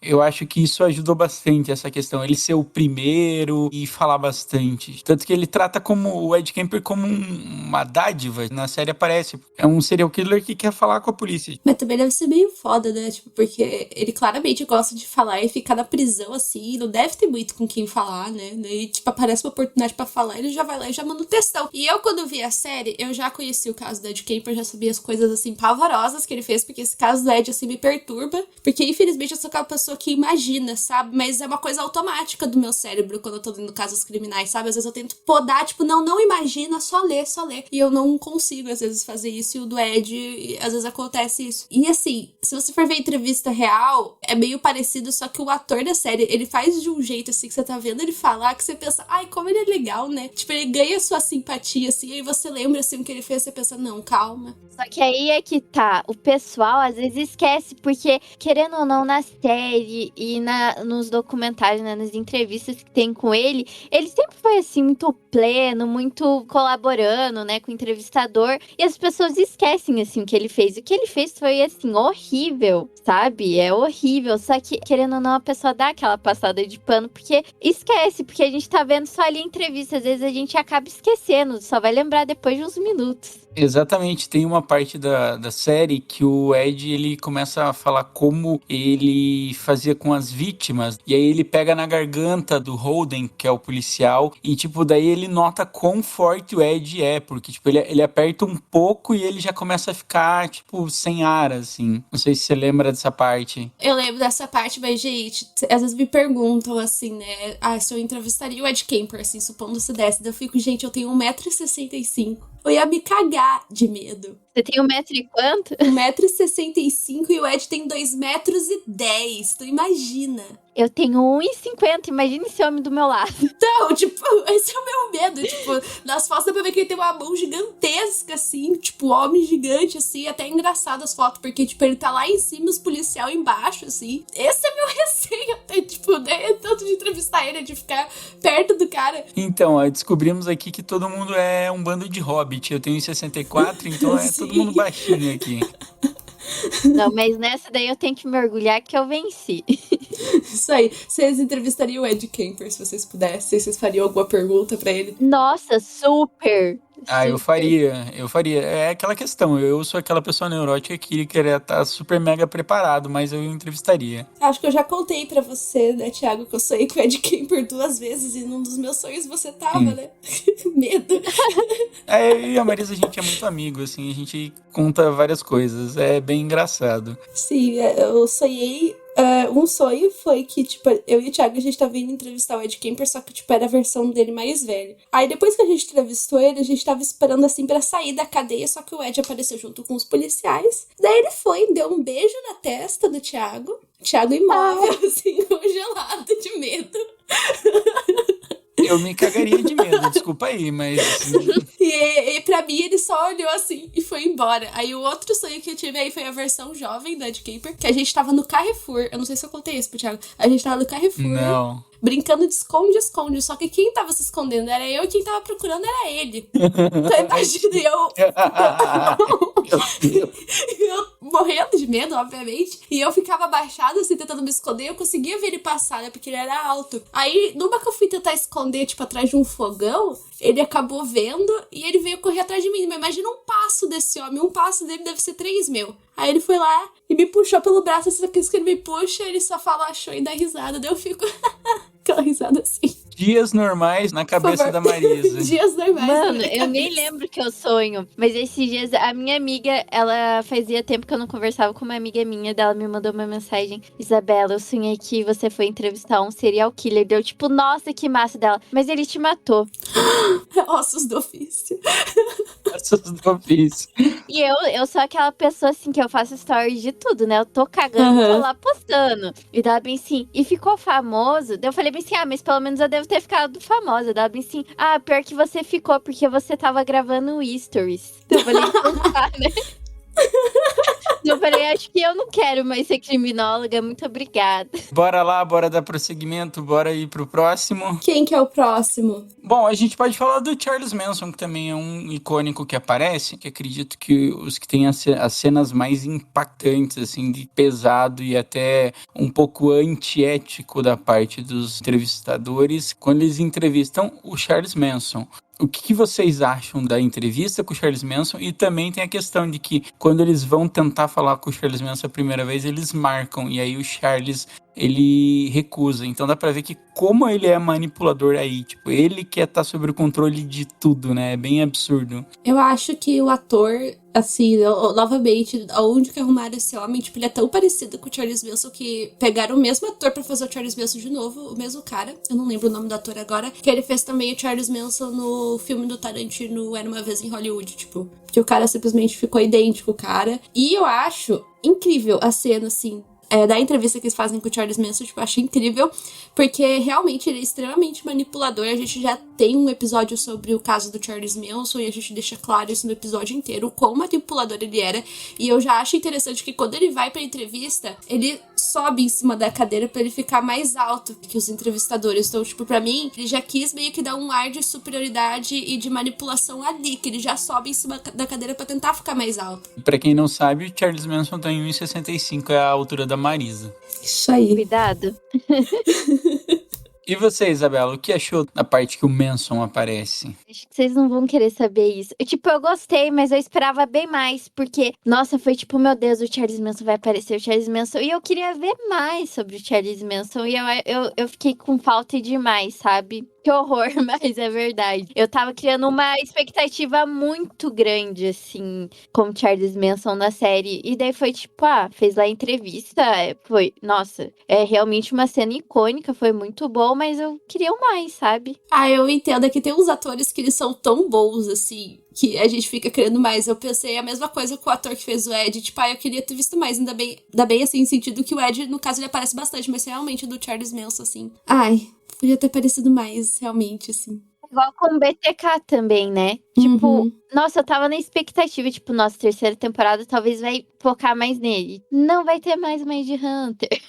eu acho que isso ajudou bastante, essa questão, ele ser o primeiro e falar bastante. Tanto que ele trata como o Ed Kemper como uma dádiva. Na série aparece. É um serial killer que quer falar com a polícia. Mas também deve ser meio foda, né? Tipo, porque ele claramente gosta de falar e ficar na prisão, assim. Não deve ter muito com quem falar, né? E, tipo, aparece uma oportunidade pra falar, ele já vai lá e já manda um textão. E eu, quando vi a série, eu já conheci o caso do Ed Kemper, já sabia as coisas, assim, pavorosas que ele fez, porque esse caso do Ed, assim, me perturba. Porque, infelizmente, eu sou aquela pessoa que imagina, sabe? Mas é uma coisa automática do meu cérebro quando eu tô lendo casos criminais, sabe? Às vezes eu tento podar, tipo, não imagina, só lê. E eu não consigo, às vezes, fazer isso. E o do Ed, às vezes acontece isso. E assim, se você for ver entrevista real, é meio parecido, só que o ator da série, ele faz de um jeito, assim, que você tá vendo ele falar, que você pensa, ai, como ele é legal, né? Tipo, ele ganha sua simpatia, assim, e aí você lembra, assim, o que ele fez, você pensa, não, calma. Só que aí é que tá, o pessoal às vezes esquece, porque, querendo ou não, na série e nos documentários, né, nas entrevistas que tem com ele sempre foi, assim, muito pleno, muito colaborando, né, com o entrevistador, e as pessoas esquecem, assim, o que ele fez. O que ele fez foi, assim, horrível, sabe? É horrível, só que, querendo ou não, a pessoa dá aquela passada de pano, porque esquece, porque a gente tá vendo só ali a entrevista, às vezes a gente acaba esquecendo, só vai lembrar depois de uns minutos. Exatamente, tem uma parte da série que o Ed, ele começa a falar como ele fazia com as vítimas, e aí ele pega na garganta do Holden, que é o policial, e tipo, daí ele nota quão forte o Ed é, porque tipo, ele aperta um pouco e ele já começa a ficar, tipo, sem ar, assim. Não sei se você lembra dessa parte. Eu lembro dessa parte, mas, gente, às vezes me perguntam, assim, né, se eu entrevistaria o Ed Kemper, assim, supondo se desse, eu fico, gente, eu tenho 1,65 m. Eu ia me cagar de medo. Você tem 1 metro e quanto? 1,65 m e o Ed tem 2,10 m. Tu imagina. Eu tenho 1,50 m, imagina esse homem do meu lado. Então, tipo, esse é o meu medo. Tipo, nas fotos dá pra ver que ele tem uma mão gigantesca, assim, tipo, homem gigante, assim. Até é engraçado as fotos, porque, tipo, ele tá lá em cima e os policial embaixo, assim. Esse é meu receio, até, tipo, né? Tanto de entrevistar ele, de ficar perto do cara. Então, descobrimos aqui que todo mundo é um bando de hobbit. Eu tenho 64, então é todo mundo baixinho aqui. Não, mas nessa daí eu tenho que me orgulhar que eu venci. Isso aí. Vocês entrevistariam o Ed Kemper se vocês pudessem? Vocês fariam alguma pergunta pra ele? Nossa, super! Eu faria. É aquela questão, eu sou aquela pessoa neurótica que queria estar super mega preparado, mas eu entrevistaria. Acho que eu já contei pra você, né, Thiago, que eu sonhei com o Ed Kemper 2 vezes e num dos meus sonhos você tava, né? Medo. Eu e a Marisa, a gente é muito amigo, assim, a gente conta várias coisas, é bem engraçado. Sim, eu sonhei. Um sonho foi que, tipo, eu e o Thiago, a gente tava indo entrevistar o Ed Kemper, só que, tipo, era a versão dele mais velha. Aí, depois que a gente entrevistou ele, a gente tava esperando, assim, pra sair da cadeia, só que o Ed apareceu junto com os policiais. Daí ele foi, deu um beijo na testa do Thiago. Thiago imóvel, assim, congelado de medo. Eu me cagaria de medo, desculpa aí, mas... E pra mim, ele só olhou assim e foi embora. Aí o outro sonho que eu tive aí foi a versão jovem do Ed Kemper, que a gente tava no Carrefour. Eu não sei se eu contei isso pro Thiago. A gente tava no Carrefour. Não. Brincando de esconde-esconde. Só que quem tava se escondendo era eu e quem tava procurando era ele. Então imagina eu morrendo de medo, obviamente. E eu ficava abaixada, assim, tentando me esconder. Eu conseguia ver ele passar, né? Porque ele era alto. Aí, numa que eu fui tentar esconder, tipo, atrás de um fogão, ele acabou vendo e ele veio correr atrás de mim. Mas imagina um passo desse homem. Um passo dele deve ser 3 meu. Aí ele foi lá e me puxou pelo braço. Assim, que ele me puxa, ele só fala, achou e dá risada. Daí eu fico... aquela risada assim. Dias normais na cabeça da Marisa. Dias normais. Mano, eu nem lembro que eu sonho. Mas esses dias, a minha amiga, ela fazia tempo que eu não conversava com uma amiga minha. Dela me mandou uma mensagem. Isabela, eu sonhei que você foi entrevistar um serial killer. Deu tipo, nossa, que massa dela. Mas ele te matou. Ossos do ofício. Ossos do ofício. E eu sou aquela pessoa assim que eu faço stories de tudo, né? Eu tô cagando, tô lá postando. E dela bem assim, e ficou famoso. Daí eu falei bem assim, mas pelo menos eu devo ter ficado famosa. Dela bem assim, pior que você ficou, porque você tava gravando stories. Eu falei, né? Eu falei, acho que eu não quero mais ser criminóloga, muito obrigada. Bora lá, bora dar prosseguimento, bora ir pro próximo. Quem que é o próximo? Bom, a gente pode falar do Charles Manson, que também é um icônico que aparece, que acredito que os que têm as cenas mais impactantes, assim, de pesado e até um pouco antiético da parte dos entrevistadores, quando eles entrevistam o Charles Manson. O que vocês acham da entrevista com o Charles Manson? E também tem a questão de que quando eles vão tentar falar com o Charles Manson a primeira vez, eles marcam. E aí o Charles, ele recusa. Então dá pra ver que como ele é manipulador aí. Tipo, ele quer estar sob o controle de tudo, né? É bem absurdo. Eu acho que o ator, assim, novamente, aonde que arrumaram esse homem, tipo, ele é tão parecido com o Charles Manson que pegaram o mesmo ator pra fazer o Charles Manson de novo, o mesmo cara, eu não lembro o nome do ator agora, que ele fez também o Charles Manson no filme do Tarantino, Era Uma Vez em Hollywood, tipo, que o cara simplesmente ficou idêntico, cara. E eu acho incrível a cena, assim, da entrevista que eles fazem com o Charles Manson, tipo, eu acho incrível, porque realmente ele é extremamente manipulador. A gente já tem um episódio sobre o caso do Charles Manson e a gente deixa claro isso no episódio inteiro, o quão manipulador ele era. E eu já acho interessante que quando ele vai pra entrevista, ele sobe em cima da cadeira pra ele ficar mais alto que os entrevistadores. Então, tipo, pra mim, ele já quis meio que dar um ar de superioridade e de manipulação ali, que ele já sobe em cima da cadeira pra tentar ficar mais alto. Pra quem não sabe, o Charles Manson tem 1,65, é a altura da Marisa. Isso aí. Cuidado. E você, Isabela, o que achou da parte que o Manson aparece? Acho que vocês não vão querer saber isso. Eu gostei, mas eu esperava bem mais, porque, nossa, foi tipo, meu Deus, o Charles Manson vai aparecer, o Charles Manson, e eu queria ver mais sobre o Charles Manson, e eu fiquei com falta demais, sabe? Que horror, mas é verdade. Eu tava criando uma expectativa muito grande, assim, com o Charles Manson na série. E daí foi tipo, fez lá a entrevista. Foi, nossa, é realmente uma cena icônica, foi muito bom, mas eu queria mais, sabe? Eu entendo, é que tem uns atores que eles são tão bons, assim, que a gente fica querendo mais. Eu pensei a mesma coisa com o ator que fez o Ed, tipo, eu queria ter visto mais, ainda bem assim, no sentido que o Ed, no caso, ele aparece bastante, mas realmente do Charles Manson, assim, podia ter parecido mais, realmente, assim. Igual com o BTK também, né? Tipo, nossa, eu tava na expectativa, tipo, nossa, terceira temporada talvez vai focar mais nele. Não vai ter mais Mindhunter.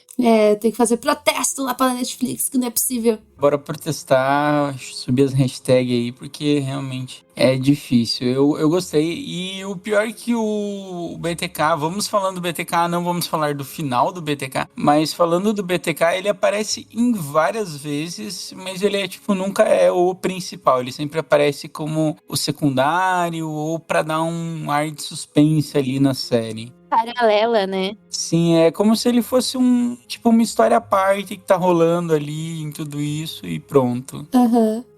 Tem que fazer protesto lá pra Netflix, que não é possível. Bora protestar, subir as hashtags aí, porque realmente é difícil. Eu gostei. E o pior é que o BTK, vamos falando do BTK, não vamos falar do final do BTK, mas falando do BTK, ele aparece em várias vezes, mas ele nunca é o principal. Ele sempre aparece como o secundário ou pra dar um ar de suspense ali na série. Paralela, né? Sim, é como se ele fosse uma história à parte que tá rolando ali em tudo isso e pronto.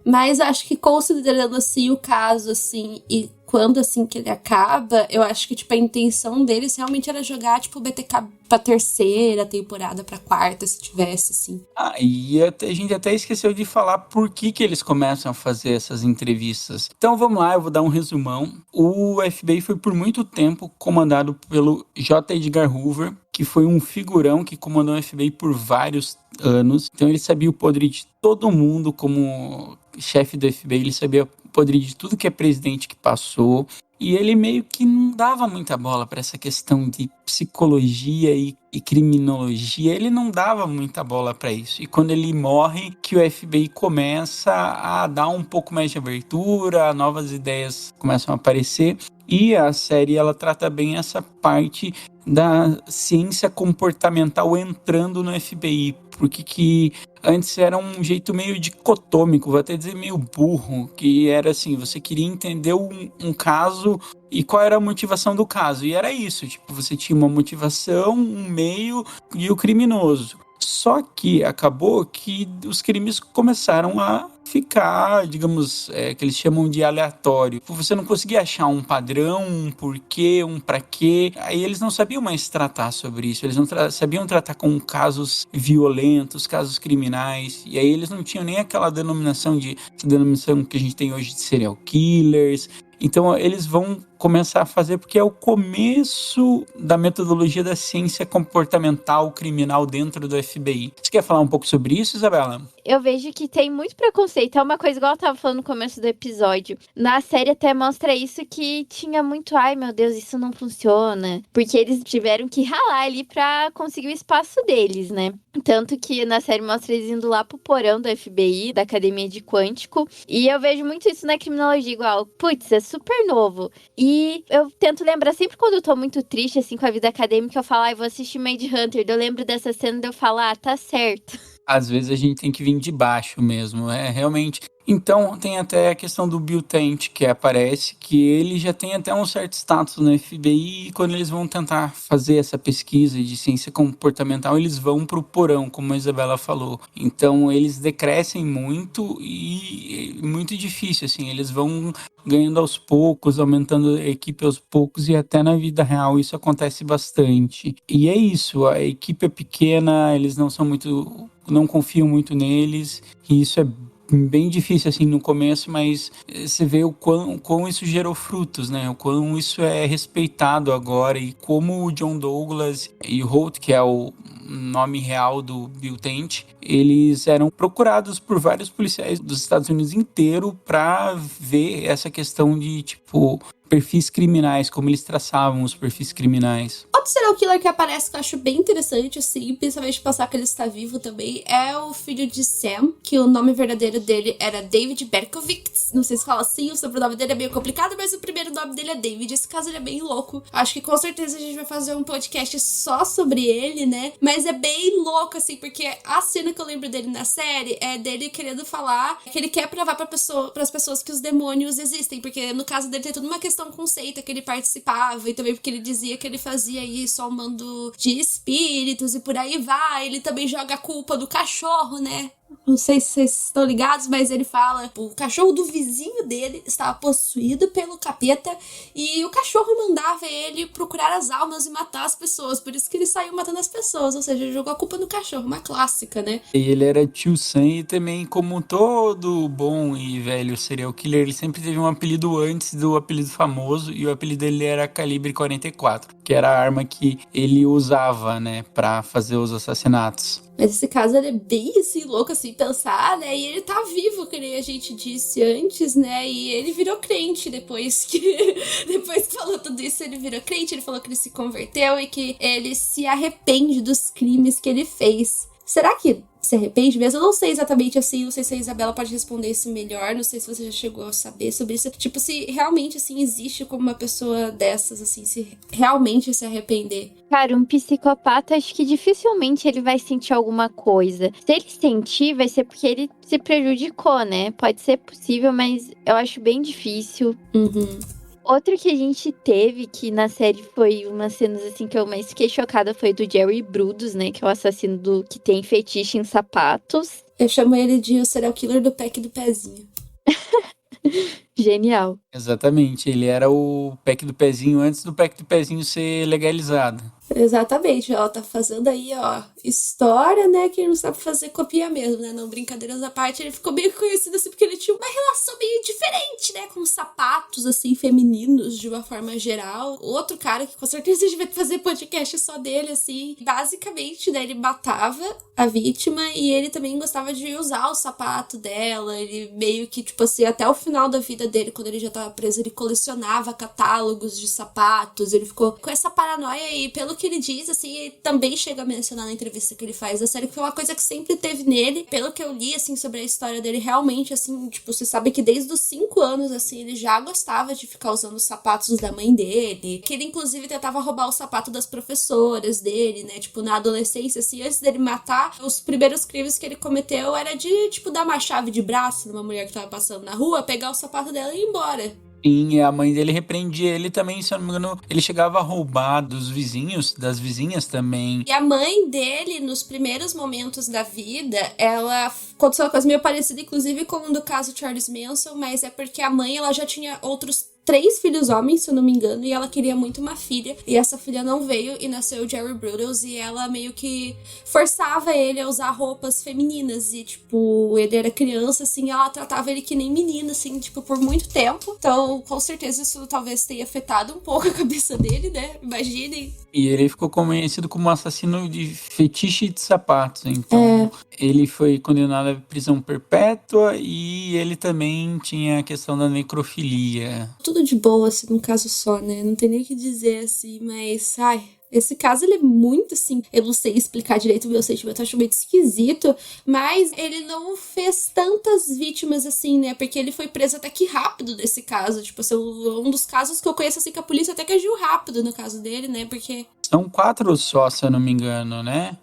Mas acho que considerando, assim, o caso, assim, e quando, assim, que ele acaba, eu acho que, a intenção deles realmente era jogar, o BTK pra terceira temporada, pra quarta, se tivesse, assim. E a gente até esqueceu de falar por que eles começam a fazer essas entrevistas. Então vamos lá, eu vou dar um resumão. O FBI foi por muito tempo comandado pelo J. Edgar Hoover, que foi um figurão que comandou o FBI por vários anos. Então ele sabia o podre de todo mundo como chefe do FBI, ele sabia o podre de tudo que é presidente que passou. E ele meio que não dava muita bola para essa questão de psicologia e criminologia. Ele não dava muita bola para isso. E quando ele morre, que o FBI começa a dar um pouco mais de abertura, novas ideias começam a aparecer. E a série, ela trata bem essa parte da ciência comportamental entrando no FBI. Porque que antes era um jeito meio dicotômico, vou até dizer meio burro, que era assim, você queria entender um caso e qual era a motivação do caso. E era isso, você tinha uma motivação, um meio e o criminoso. Só que acabou que os crimes começaram a ficar, digamos, que eles chamam de aleatório. Você não conseguia achar um padrão, um porquê, um pra quê. Aí eles não sabiam mais tratar sobre isso. Eles não sabiam tratar com casos violentos, casos criminais. E aí eles não tinham nem aquela denominação que a gente tem hoje de serial killers. Então eles vão começar a fazer porque é o começo da metodologia da ciência comportamental criminal dentro do FBI. Você quer falar um pouco sobre isso, Isabela? Eu vejo que tem muito preconceito. É uma coisa igual eu tava falando no começo do episódio. Na série até mostra isso, que tinha muito, ai meu Deus, isso não funciona. Porque eles tiveram que ralar ali pra conseguir o espaço deles, né? Tanto que na série mostra eles indo lá pro porão do FBI, da Academia de Quântico. E eu vejo muito isso na criminologia, igual, putz, é super novo. E eu tento lembrar, sempre quando eu tô muito triste, assim, com a vida acadêmica, eu falo, vou assistir Mindhunter. Eu lembro dessa cena e eu falo, tá certo. Às vezes a gente tem que vir de baixo mesmo, realmente. Então tem até a questão do Bill Tench, que aparece, que ele já tem até um certo status no FBI, e quando eles vão tentar fazer essa pesquisa de ciência comportamental, eles vão pro porão, como a Isabela falou. Então eles decrescem muito e é muito difícil, assim, eles vão ganhando aos poucos, aumentando a equipe aos poucos, e até na vida real isso acontece bastante. E é isso, a equipe é pequena, eles não confiam muito neles, e isso é bem difícil assim no começo, mas você vê o quão isso gerou frutos, né? O quão isso é respeitado agora, e como o John Douglas e Holt, que é o nome real do Bill Tench, eles eram procurados por vários policiais dos Estados Unidos inteiro para ver essa questão de, perfis criminais, como eles traçavam os perfis criminais. Outro serial killer que aparece que eu acho bem interessante, assim, principalmente passar que ele está vivo também, é o filho de Sam, que o nome verdadeiro dele era David Berkowitz. Não sei se fala assim, o sobrenome dele é meio complicado, mas o primeiro nome dele é David. Esse caso ele é bem louco. Acho que com certeza a gente vai fazer um podcast só sobre ele, né? Mas é bem louco, assim, porque a cena que eu lembro dele na série é dele querendo falar que ele quer provar para as pessoas que os demônios existem, porque no caso dele tem toda uma questão com seita que ele participava, e também porque ele dizia que ele fazia isso ao mando de espíritos e por aí vai. Ele também joga a culpa do cachorro, né? Não sei se vocês estão ligados, mas ele fala o cachorro do vizinho dele estava possuído pelo capeta e o cachorro mandava ele procurar as almas e matar as pessoas, por isso que ele saiu matando as pessoas, ou seja, ele jogou a culpa no cachorro, uma clássica, né? E ele era tio Sam, e também, como todo bom e velho serial killer, ele sempre teve um apelido antes do apelido famoso, e o apelido dele era Calibre 44, que era a arma que ele usava, né, pra fazer os assassinatos. Mas esse caso, ele é bem, assim, louco, assim, pensar, né? E ele tá vivo, que nem a gente disse antes, né? E ele virou crente depois que... depois que falou tudo isso, ele virou crente. Ele falou que ele se converteu e que ele se arrepende dos crimes que ele fez. Será que se arrepende mesmo? Eu não sei exatamente assim, não sei se a Isabela pode responder isso melhor, não sei se você já chegou a saber sobre isso. Tipo, se realmente, assim, existe como uma pessoa dessas, assim, se realmente se arrepender. Cara, um psicopata, acho que dificilmente ele vai sentir alguma coisa. Se ele sentir, vai ser porque ele se prejudicou, né? Pode ser possível, mas eu acho bem difícil. Outro que a gente teve, que na série foi umas cenas assim que eu mais fiquei chocada, foi do Jerry Brudos, né? Que é o assassino que tem fetiche em sapatos. Eu chamo ele de o serial killer do pack do pezinho. Genial. Exatamente, ele era o pack do pezinho antes do pack do pezinho ser legalizado. Exatamente, ó, tá fazendo aí, ó, história, né, que ele não sabe fazer copia mesmo, né, não, brincadeiras à parte, ele ficou meio conhecido assim, porque ele tinha uma relação meio diferente, né, com sapatos, assim, femininos, de uma forma geral. Outro cara que com certeza a gente vai fazer podcast só dele, assim, basicamente, né, ele matava a vítima e ele também gostava de usar o sapato dela, ele meio que, tipo assim, até o final da vida dele, quando ele já tava preso, ele colecionava catálogos de sapatos, ele ficou com essa paranoia e pelo que ele diz, assim, ele também chega a mencionar na entrevista que ele faz da série, que foi uma coisa que sempre teve nele, pelo que eu li, assim, sobre a história dele, realmente, assim, tipo, você sabe que desde os 5 anos, assim, ele já gostava de ficar usando os sapatos da mãe dele, que ele, inclusive, tentava roubar o sapato das professoras dele, né, tipo, na adolescência, assim, antes dele matar, os primeiros crimes que ele cometeu era de, tipo, dar uma chave de braço numa mulher que tava passando na rua, pegar o sapato dela e ir embora. E a mãe dele repreendia ele também, se eu não me engano, ele chegava a roubar dos vizinhos, das vizinhas também. E a mãe dele, nos primeiros momentos da vida, ela aconteceu uma coisa meio parecida, inclusive, com o do caso Charles Manson, mas é porque a mãe, ela já tinha outros 3 filhos homens, se eu não me engano, e ela queria muito uma filha, e essa filha não veio, e nasceu o Jerry Brudos, e ela meio que forçava ele a usar roupas femininas, e, tipo, ele era criança, assim, ela tratava ele que nem menino, assim, tipo, por muito tempo, então, com certeza, isso talvez tenha afetado um pouco a cabeça dele, né, imaginem. E ele ficou conhecido como assassino de fetiche de sapatos, então ele foi condenado à prisão perpétua e ele também tinha a questão da necrofilia. Tudo de boa, assim, num caso só, né? Não tem nem o que dizer, assim, mas... Ai, esse caso, ele é muito, assim... Eu não sei explicar direito o meu sentimento, eu acho muito esquisito. Mas ele não fez tantas vítimas, assim, né? Porque ele foi preso até que rápido nesse caso. Tipo, assim, um dos casos que eu conheço, assim, que a polícia até que agiu rápido no caso dele, né? Porque... São 4 só, se eu não me engano, né?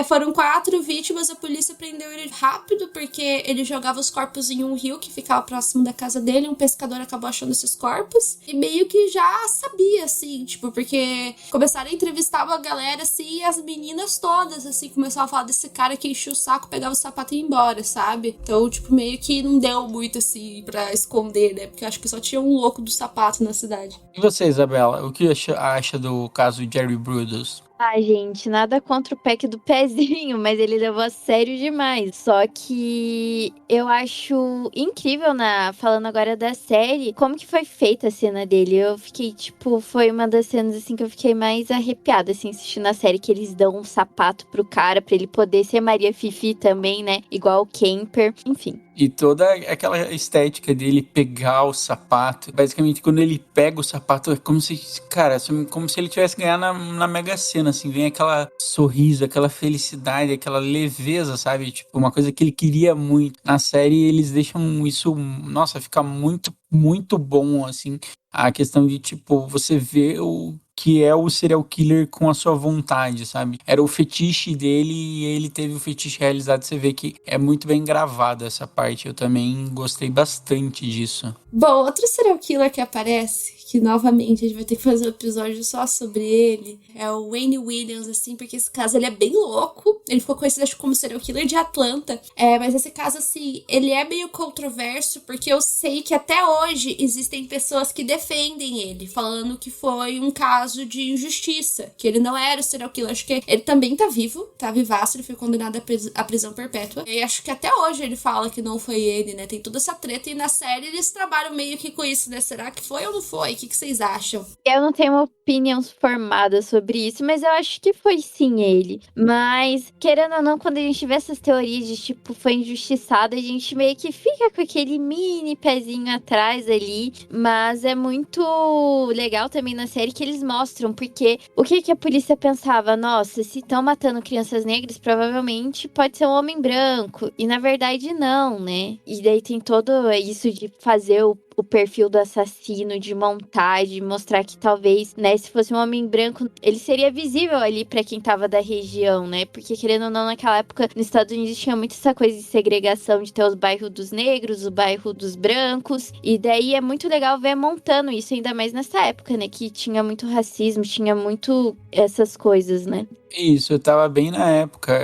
Foram 4 vítimas, a polícia prendeu ele rápido porque ele jogava os corpos em um rio que ficava próximo da casa dele, um pescador acabou achando esses corpos e meio que já sabia, assim, tipo, porque começaram a entrevistar uma galera, assim, e as meninas todas, assim, começaram a falar desse cara que enchia o saco, pegava o sapato e ia embora, sabe? Então, tipo, meio que não deu muito, assim, pra esconder, né? Porque eu acho que só tinha um louco do sapato na cidade. E você, Isabela, o que acha do caso Jerry Brudos? Ai, gente, nada contra o pack do pezinho, mas ele levou a sério demais. Só que eu acho incrível, falando agora da série, como que foi feita a cena dele. Eu fiquei, tipo, foi uma das cenas, assim, que eu fiquei mais arrepiada, assim, assistindo a série, que eles dão um sapato pro cara, pra ele poder ser Maria Fifi também, né? Igual o Kemper, enfim. E toda aquela estética dele pegar o sapato. Basicamente, quando ele pega o sapato, é como se, cara, como se ele tivesse ganhado na Mega Sena, assim. Vem aquela sorriso, aquela felicidade, aquela leveza, sabe? Tipo, uma coisa que ele queria muito. Na série, eles deixam isso, nossa, fica muito, muito bom, assim. A questão de, tipo, você vê o que é o serial killer com a sua vontade, sabe? Era o fetiche dele e ele teve o fetiche realizado. Você vê que é muito bem gravado essa parte. Eu também gostei bastante disso. Bom, outro serial killer que aparece, que novamente a gente vai ter que fazer um episódio só sobre ele, é o Wayne Williams, assim, porque esse caso ele é bem louco. Ele ficou conhecido, acho, como serial killer de Atlanta. Mas esse caso, assim, ele é meio controverso, porque eu sei que até hoje existem pessoas que defendem ele, falando que foi um caso caso de injustiça, que ele não era o serial killer. Acho que ele também tá vivo, tá vivaço, ele foi condenado à prisão perpétua. E acho que até hoje ele fala que não foi ele, né? Tem toda essa treta e na série eles trabalham meio que com isso, né? Será que foi ou não foi? O que vocês acham? Eu não tenho uma opinião formada sobre isso, mas eu acho que foi sim ele. Mas, querendo ou não, quando a gente vê essas teorias de tipo, foi injustiçado, a gente meio que fica com aquele mini pezinho atrás ali. Mas é muito legal também na série que eles mostram, porque o que a polícia pensava? Nossa, se estão matando crianças negras, provavelmente pode ser um homem branco. E na verdade não, né? E daí tem todo isso de fazer o perfil do assassino, de montar, de mostrar que talvez, né, se fosse um homem branco, ele seria visível ali pra quem tava da região, né? Porque, querendo ou não, naquela época, nos Estados Unidos tinha muito essa coisa de segregação, de ter os bairros dos negros, o bairro dos brancos, e daí é muito legal ver montando isso, ainda mais nessa época, né, que tinha muito racismo, tinha muito essas coisas, né? Isso, eu tava bem na época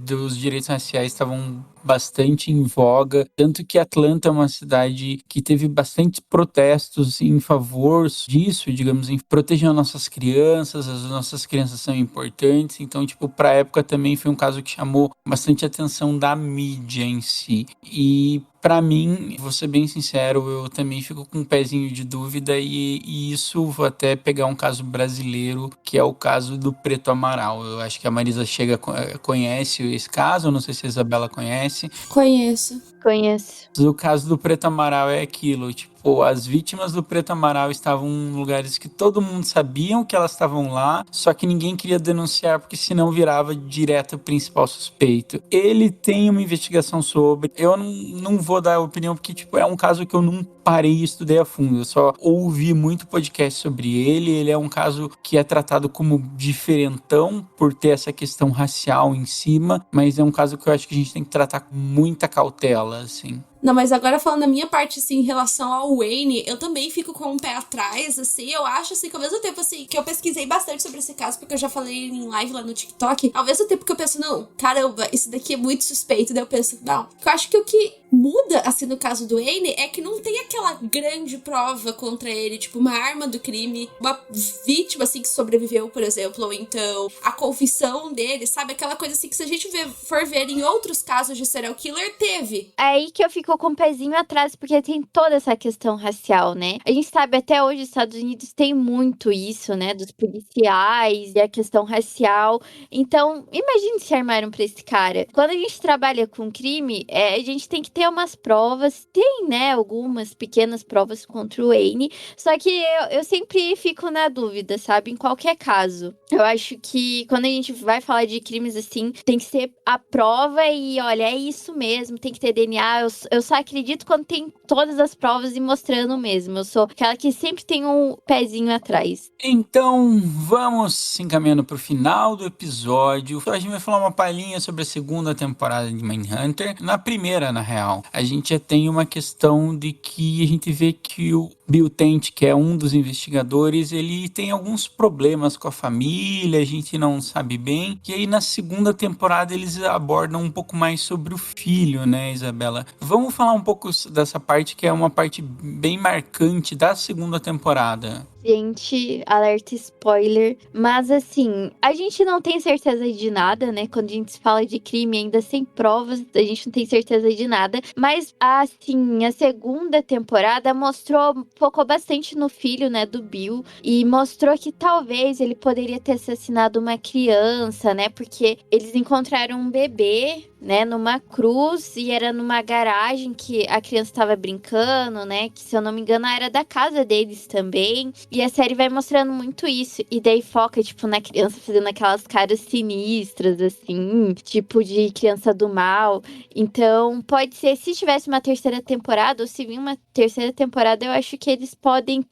dos direitos raciais, estavam bastante em voga, tanto que Atlanta é uma cidade que teve bastante protestos em favor disso, digamos, em proteger as nossas crianças são importantes, então, tipo, pra época também foi um caso que chamou bastante atenção da mídia em si, e pra mim, vou ser bem sincero, eu também fico com um pezinho de dúvida e isso, vou até pegar um caso brasileiro, que é o caso do Preto Amaral. Eu acho que a Marisa conhece esse caso, eu não sei se a Isabela conhece. Conheço. Conheço. O caso do Preto Amaral é aquilo, tipo, as vítimas do Preto Amaral estavam em lugares que todo mundo sabia que elas estavam lá, só que ninguém queria denunciar, porque senão virava direto o principal suspeito. Ele tem uma investigação sobre, eu não vou dar opinião, porque, tipo, é um caso que eu não parei e estudei a fundo, eu só ouvi muito podcast sobre ele é um caso que é tratado como diferentão, por ter essa questão racial em cima, mas é um caso que eu acho que a gente tem que tratar com muita cautela, assim. Não, mas agora falando da minha parte, assim, em relação ao Wayne, eu também fico com um pé atrás, assim, eu acho, assim, que ao mesmo tempo, assim, que eu pesquisei bastante sobre esse caso, porque eu já falei em live lá no TikTok, ao mesmo tempo que eu penso, não, caramba, isso daqui é muito suspeito, daí eu penso, não. Eu acho que o que muda, assim, no caso do Wayne, é que não tem aquela grande prova contra ele, tipo, uma arma do crime, uma vítima, assim, que sobreviveu, por exemplo, ou então a confissão dele, sabe? Aquela coisa, assim, que se a gente for ver em outros casos de serial killer, teve. É aí que eu fico com o pezinho atrás, porque tem toda essa questão racial, né? A gente sabe até hoje, os Estados Unidos tem muito isso, né? Dos policiais e a questão racial. Então, imagine se armaram pra esse cara. Quando a gente trabalha com crime, a gente tem que ter umas provas. Tem, né? Algumas pequenas provas contra o Wayne. Só que eu sempre fico na dúvida, sabe? Em qualquer caso. Eu acho que quando a gente vai falar de crimes assim, tem que ser a prova e, olha, é isso mesmo. Tem que ter DNA. Eu só acredito quando tem todas as provas e mostrando mesmo. Eu sou aquela que sempre tem um pezinho atrás. Então, vamos se encaminhando pro final do episódio. A gente vai falar uma palhinha sobre a segunda temporada de Mindhunter. Na primeira, na real, a gente já tem uma questão de que a gente vê que o Bill Tent, que é um dos investigadores, ele tem alguns problemas com a família, a gente não sabe bem. E aí, na segunda temporada, eles abordam um pouco mais sobre o filho, né, Isabela? Vamos falar um pouco dessa parte, que é uma parte bem marcante da segunda temporada. Gente, alerta spoiler, mas assim, a gente não tem certeza de nada, né? Quando a gente fala de crime ainda sem provas, a gente não tem certeza de nada, mas assim, a segunda temporada focou bastante no filho, né, do Bill, e mostrou que talvez ele poderia ter assassinado uma criança, né? Porque eles encontraram um bebê, né, numa cruz, e era numa garagem que a criança estava brincando, né, que se eu não me engano era da casa deles também, e a série vai mostrando muito isso, e daí foca, tipo, na criança fazendo aquelas caras sinistras, assim, tipo de criança do mal. Então, pode ser, se tivesse uma terceira temporada, ou se vir uma terceira temporada, eu acho que eles podem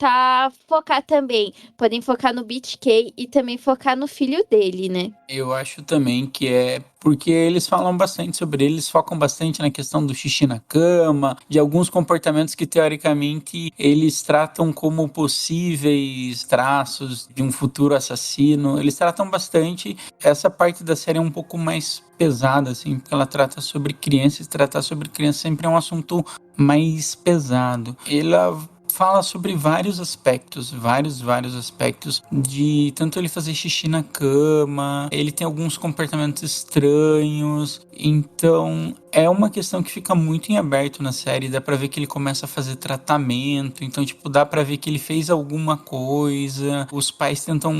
focar também, podem focar no BTK e também focar no filho dele, né. Eu acho também que é porque eles falam bastante sobre ele, eles focam bastante na questão do xixi na cama, de alguns comportamentos que, teoricamente, eles tratam como possíveis traços de um futuro assassino. Eles tratam bastante. Essa parte da série é um pouco mais pesada, assim, porque ela trata sobre crianças, e tratar sobre crianças sempre é um assunto mais pesado. Ela fala sobre vários aspectos, vários aspectos, de tanto ele fazer xixi na cama, ele tem alguns comportamentos estranhos, então é uma questão que fica muito em aberto na série, dá pra ver que ele começa a fazer tratamento, então tipo, dá pra ver que ele fez alguma coisa, os pais tentam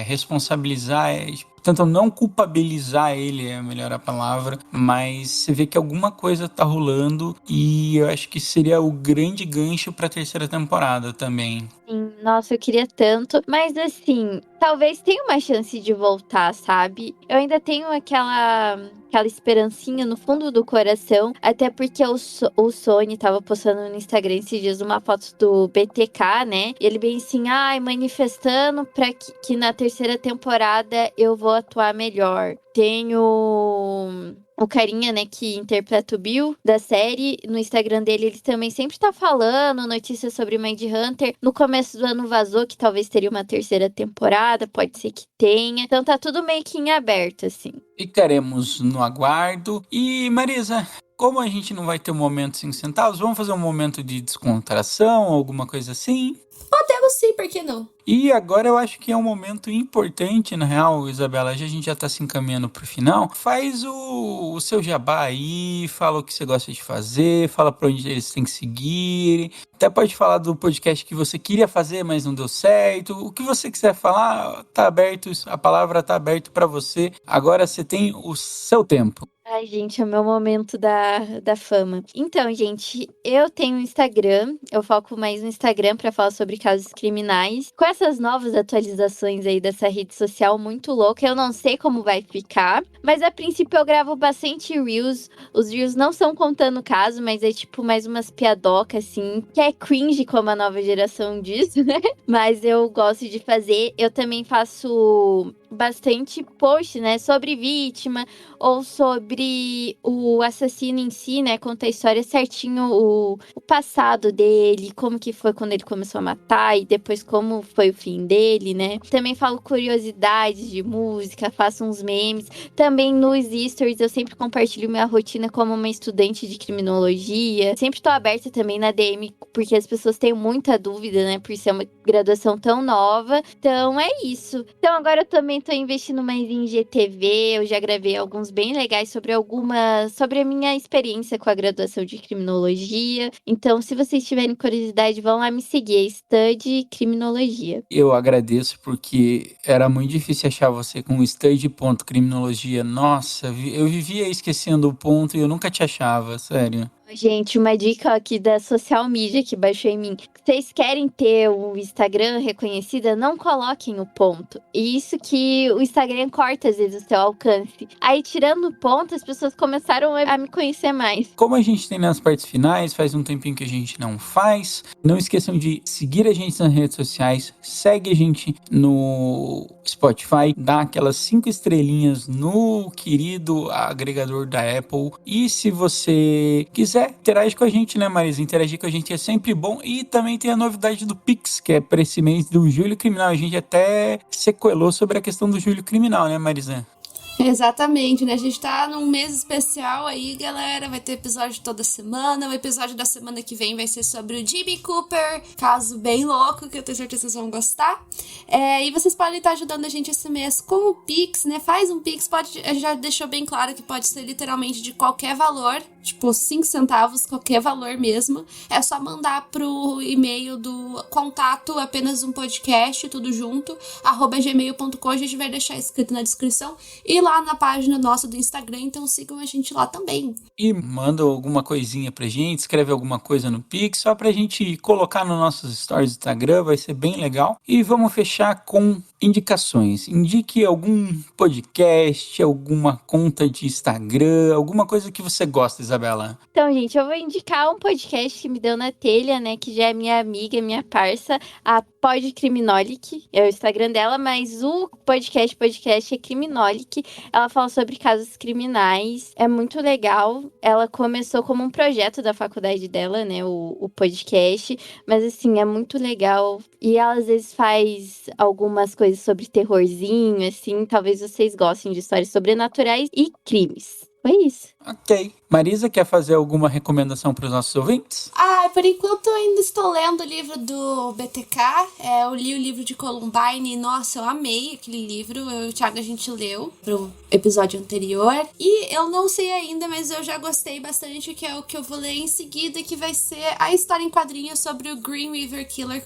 responsabilizar, tentam não culpabilizar ele, é melhor a palavra, mas você vê que alguma coisa tá rolando e eu acho que seria o grande gancho pra terceira temporada também. Sim, nossa, eu queria tanto, mas assim, talvez tenha uma chance de voltar, sabe? Eu ainda tenho aquela esperancinha no fundo do coração, até porque o Sony tava postando no Instagram esses dias uma foto do BTK, né? E ele bem assim, manifestando pra que na terceira temporada eu vou atuar melhor. Tenho o carinha, né, que interpreta o Bill da série, no Instagram dele, ele também sempre tá falando notícias sobre Mindhunter. No começo do ano vazou que talvez teria uma terceira temporada, pode ser que tenha. Então tá tudo meio que em aberto, assim. Ficaremos no aguardo. E Marisa, como a gente não vai ter um momento 5 centavos, vamos fazer um momento de descontração, alguma coisa assim? Podemos sim, por que não? E agora eu acho que é um momento importante, na real, Isabela, a gente já tá se encaminhando pro final. Faz o seu jabá aí, fala o que você gosta de fazer, fala pra onde eles têm que seguir. Até pode falar do podcast que você queria fazer, mas não deu certo. O que você quiser falar, tá aberto, a palavra tá aberta pra você. Agora você tem o seu tempo. Ai, gente, é o meu momento da fama. Então, gente, eu tenho um Instagram, eu foco mais no Instagram pra falar sobre casos criminais. Com essas novas atualizações aí dessa rede social muito louca, eu não sei como vai ficar, mas a princípio eu gravo bastante Reels. Os Reels não são contando caso, mas é tipo mais umas piadocas, assim, que é cringe, como a nova geração diz, né? Mas eu gosto de fazer. Eu também faço bastante post, né, sobre vítima ou sobre o assassino em si, né, conta a história certinho, o passado dele, como que foi quando ele começou a matar e depois como foi o fim dele, né. Também falo curiosidades de música, faço uns memes. Também nos stories eu sempre compartilho minha rotina como uma estudante de criminologia. Sempre tô aberta também na DM, porque as pessoas têm muita dúvida, né, por ser uma graduação tão nova. Então é isso. Então agora eu também tô investindo mais em GTV, eu já gravei alguns bem legais sobre a minha experiência com a graduação de criminologia. Então, se vocês tiverem curiosidade, vão lá me seguir, Study Criminologia. Eu agradeço porque era muito difícil achar você com study.criminologia. Nossa, eu vivia esquecendo o ponto e eu nunca te achava, sério. Gente, uma dica aqui da social media que baixou em mim. Vocês querem ter um Instagram reconhecido? Não coloquem o ponto. E isso que o Instagram corta, às vezes, o seu alcance. Aí, tirando o ponto, as pessoas começaram a me conhecer mais. Como a gente tem nas partes finais, faz um tempinho que a gente não faz. Não esqueçam de seguir a gente nas redes sociais. Segue a gente no Spotify. Dá aquelas 5 estrelinhas no querido agregador da Apple. E se você quiser, interage com a gente, né, Marisa? Interagir com a gente é sempre bom. E também tem a novidade do Pix, que é para esse mês do Julho Criminal. A gente até sequelou sobre a questão do Julho Criminal, né, Marisa? Exatamente, né? A gente tá num mês especial aí, galera. Vai ter episódio toda semana. O episódio da semana que vem vai ser sobre o Jimmy Cooper. Caso bem louco, que eu tenho certeza que vocês vão gostar. E vocês podem estar ajudando a gente esse mês com o Pix, né? Faz um Pix, já deixou bem claro que pode ser literalmente de qualquer valor. Tipo, 5 centavos, qualquer valor mesmo. É só mandar pro e-mail do contato, apenas um podcast, tudo junto, @gmail.com. A gente vai deixar escrito na descrição. E lá na página nossa do Instagram, então sigam a gente lá também. E manda alguma coisinha pra gente, escreve alguma coisa no Pix, só pra gente colocar nos nossos stories do Instagram, vai ser bem legal. E vamos fechar com indicações. Indique algum podcast, alguma conta de Instagram, alguma coisa que você gosta, Isabela. Então, gente, eu vou indicar um podcast que me deu na telha, né, que já é minha amiga, minha parça, a Pod Criminolic, é o Instagram dela, mas o podcast é Criminolic. Ela fala sobre casos criminais, é muito legal. Ela começou como um projeto da faculdade dela, né, o podcast, mas assim, é muito legal. E ela às vezes faz algumas coisas sobre terrorzinho, assim, talvez vocês gostem de histórias sobrenaturais e crimes. Foi isso. Ok. Marisa, quer fazer alguma recomendação para os nossos ouvintes? Por enquanto eu ainda estou lendo o livro do BTK. Eu li o livro de Columbine e, nossa, eu amei aquele livro. Eu e o Thiago, a gente leu pro episódio anterior. E eu não sei ainda, mas eu já gostei bastante, que é o que eu vou ler em seguida, que vai ser a história em quadrinhos sobre o Green River Killer.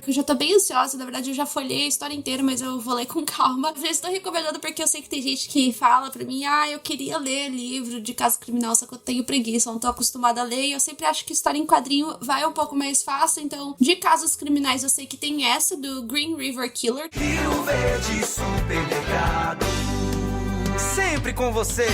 Eu já tô bem ansiosa, na verdade eu já folhei a história inteira, mas eu vou ler com calma. Eu estou recomendando porque eu sei que tem gente que fala pra mim, eu queria ler livro de caso criminal, só que eu tenho preguiça, eu não tô acostumada a ler, e eu sempre acho que história em quadrinho vai um pouco mais fácil, então de casos criminais eu sei que tem essa do Green River Killer. Rio Verde Supermercado, sempre com você.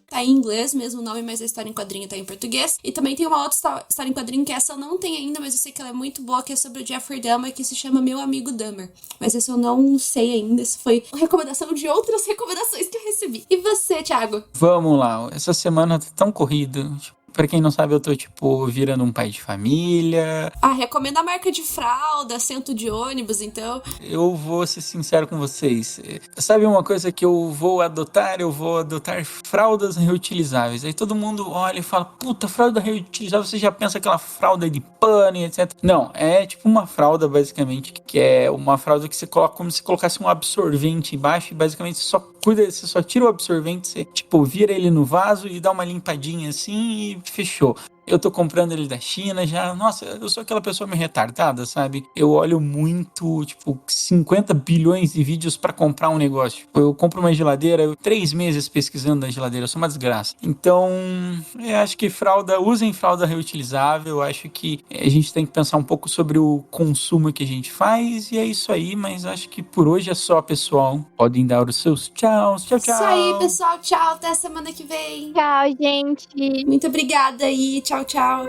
Tá em inglês mesmo o nome, mas a história em quadrinho tá em português. E também tem uma outra história em quadrinho que essa eu não tenho ainda, mas eu sei que ela é muito boa, que é sobre o Jeffrey Dahmer, que se chama Meu Amigo Dahmer. Mas esse eu não sei ainda, essa foi uma recomendação de outras recomendações que eu recebi. E você, Thiago? Vamos lá, essa semana tá tão corrida. Pra quem não sabe, eu tô, virando um pai de família. Recomenda a marca de fralda, assento de ônibus, então. Eu vou ser sincero com vocês. Sabe uma coisa que eu vou adotar? Eu vou adotar fraldas reutilizáveis. Aí todo mundo olha e fala, puta, fralda reutilizável, você já pensa aquela fralda de pano e etc. Não, é tipo uma fralda, basicamente, que é uma fralda que você coloca como se colocasse um absorvente embaixo e basicamente você só tira o absorvente, você, vira ele no vaso e dá uma limpadinha assim e fechou. Eu tô comprando ele da China já. Nossa, eu sou aquela pessoa meio retardada, sabe? Eu olho muito, 50 bilhões de vídeos pra comprar um negócio. Eu compro uma geladeira, 3 meses pesquisando na geladeira, eu sou uma desgraça. Então, eu acho que usem fralda reutilizável. Eu acho que a gente tem que pensar um pouco sobre o consumo que a gente faz. E é isso aí, mas acho que por hoje é só, pessoal. Podem dar os seus tchau. Tchau, tchau. Isso aí, pessoal. Tchau. Até a semana que vem. Tchau, gente. Muito obrigada e tchau, tchau.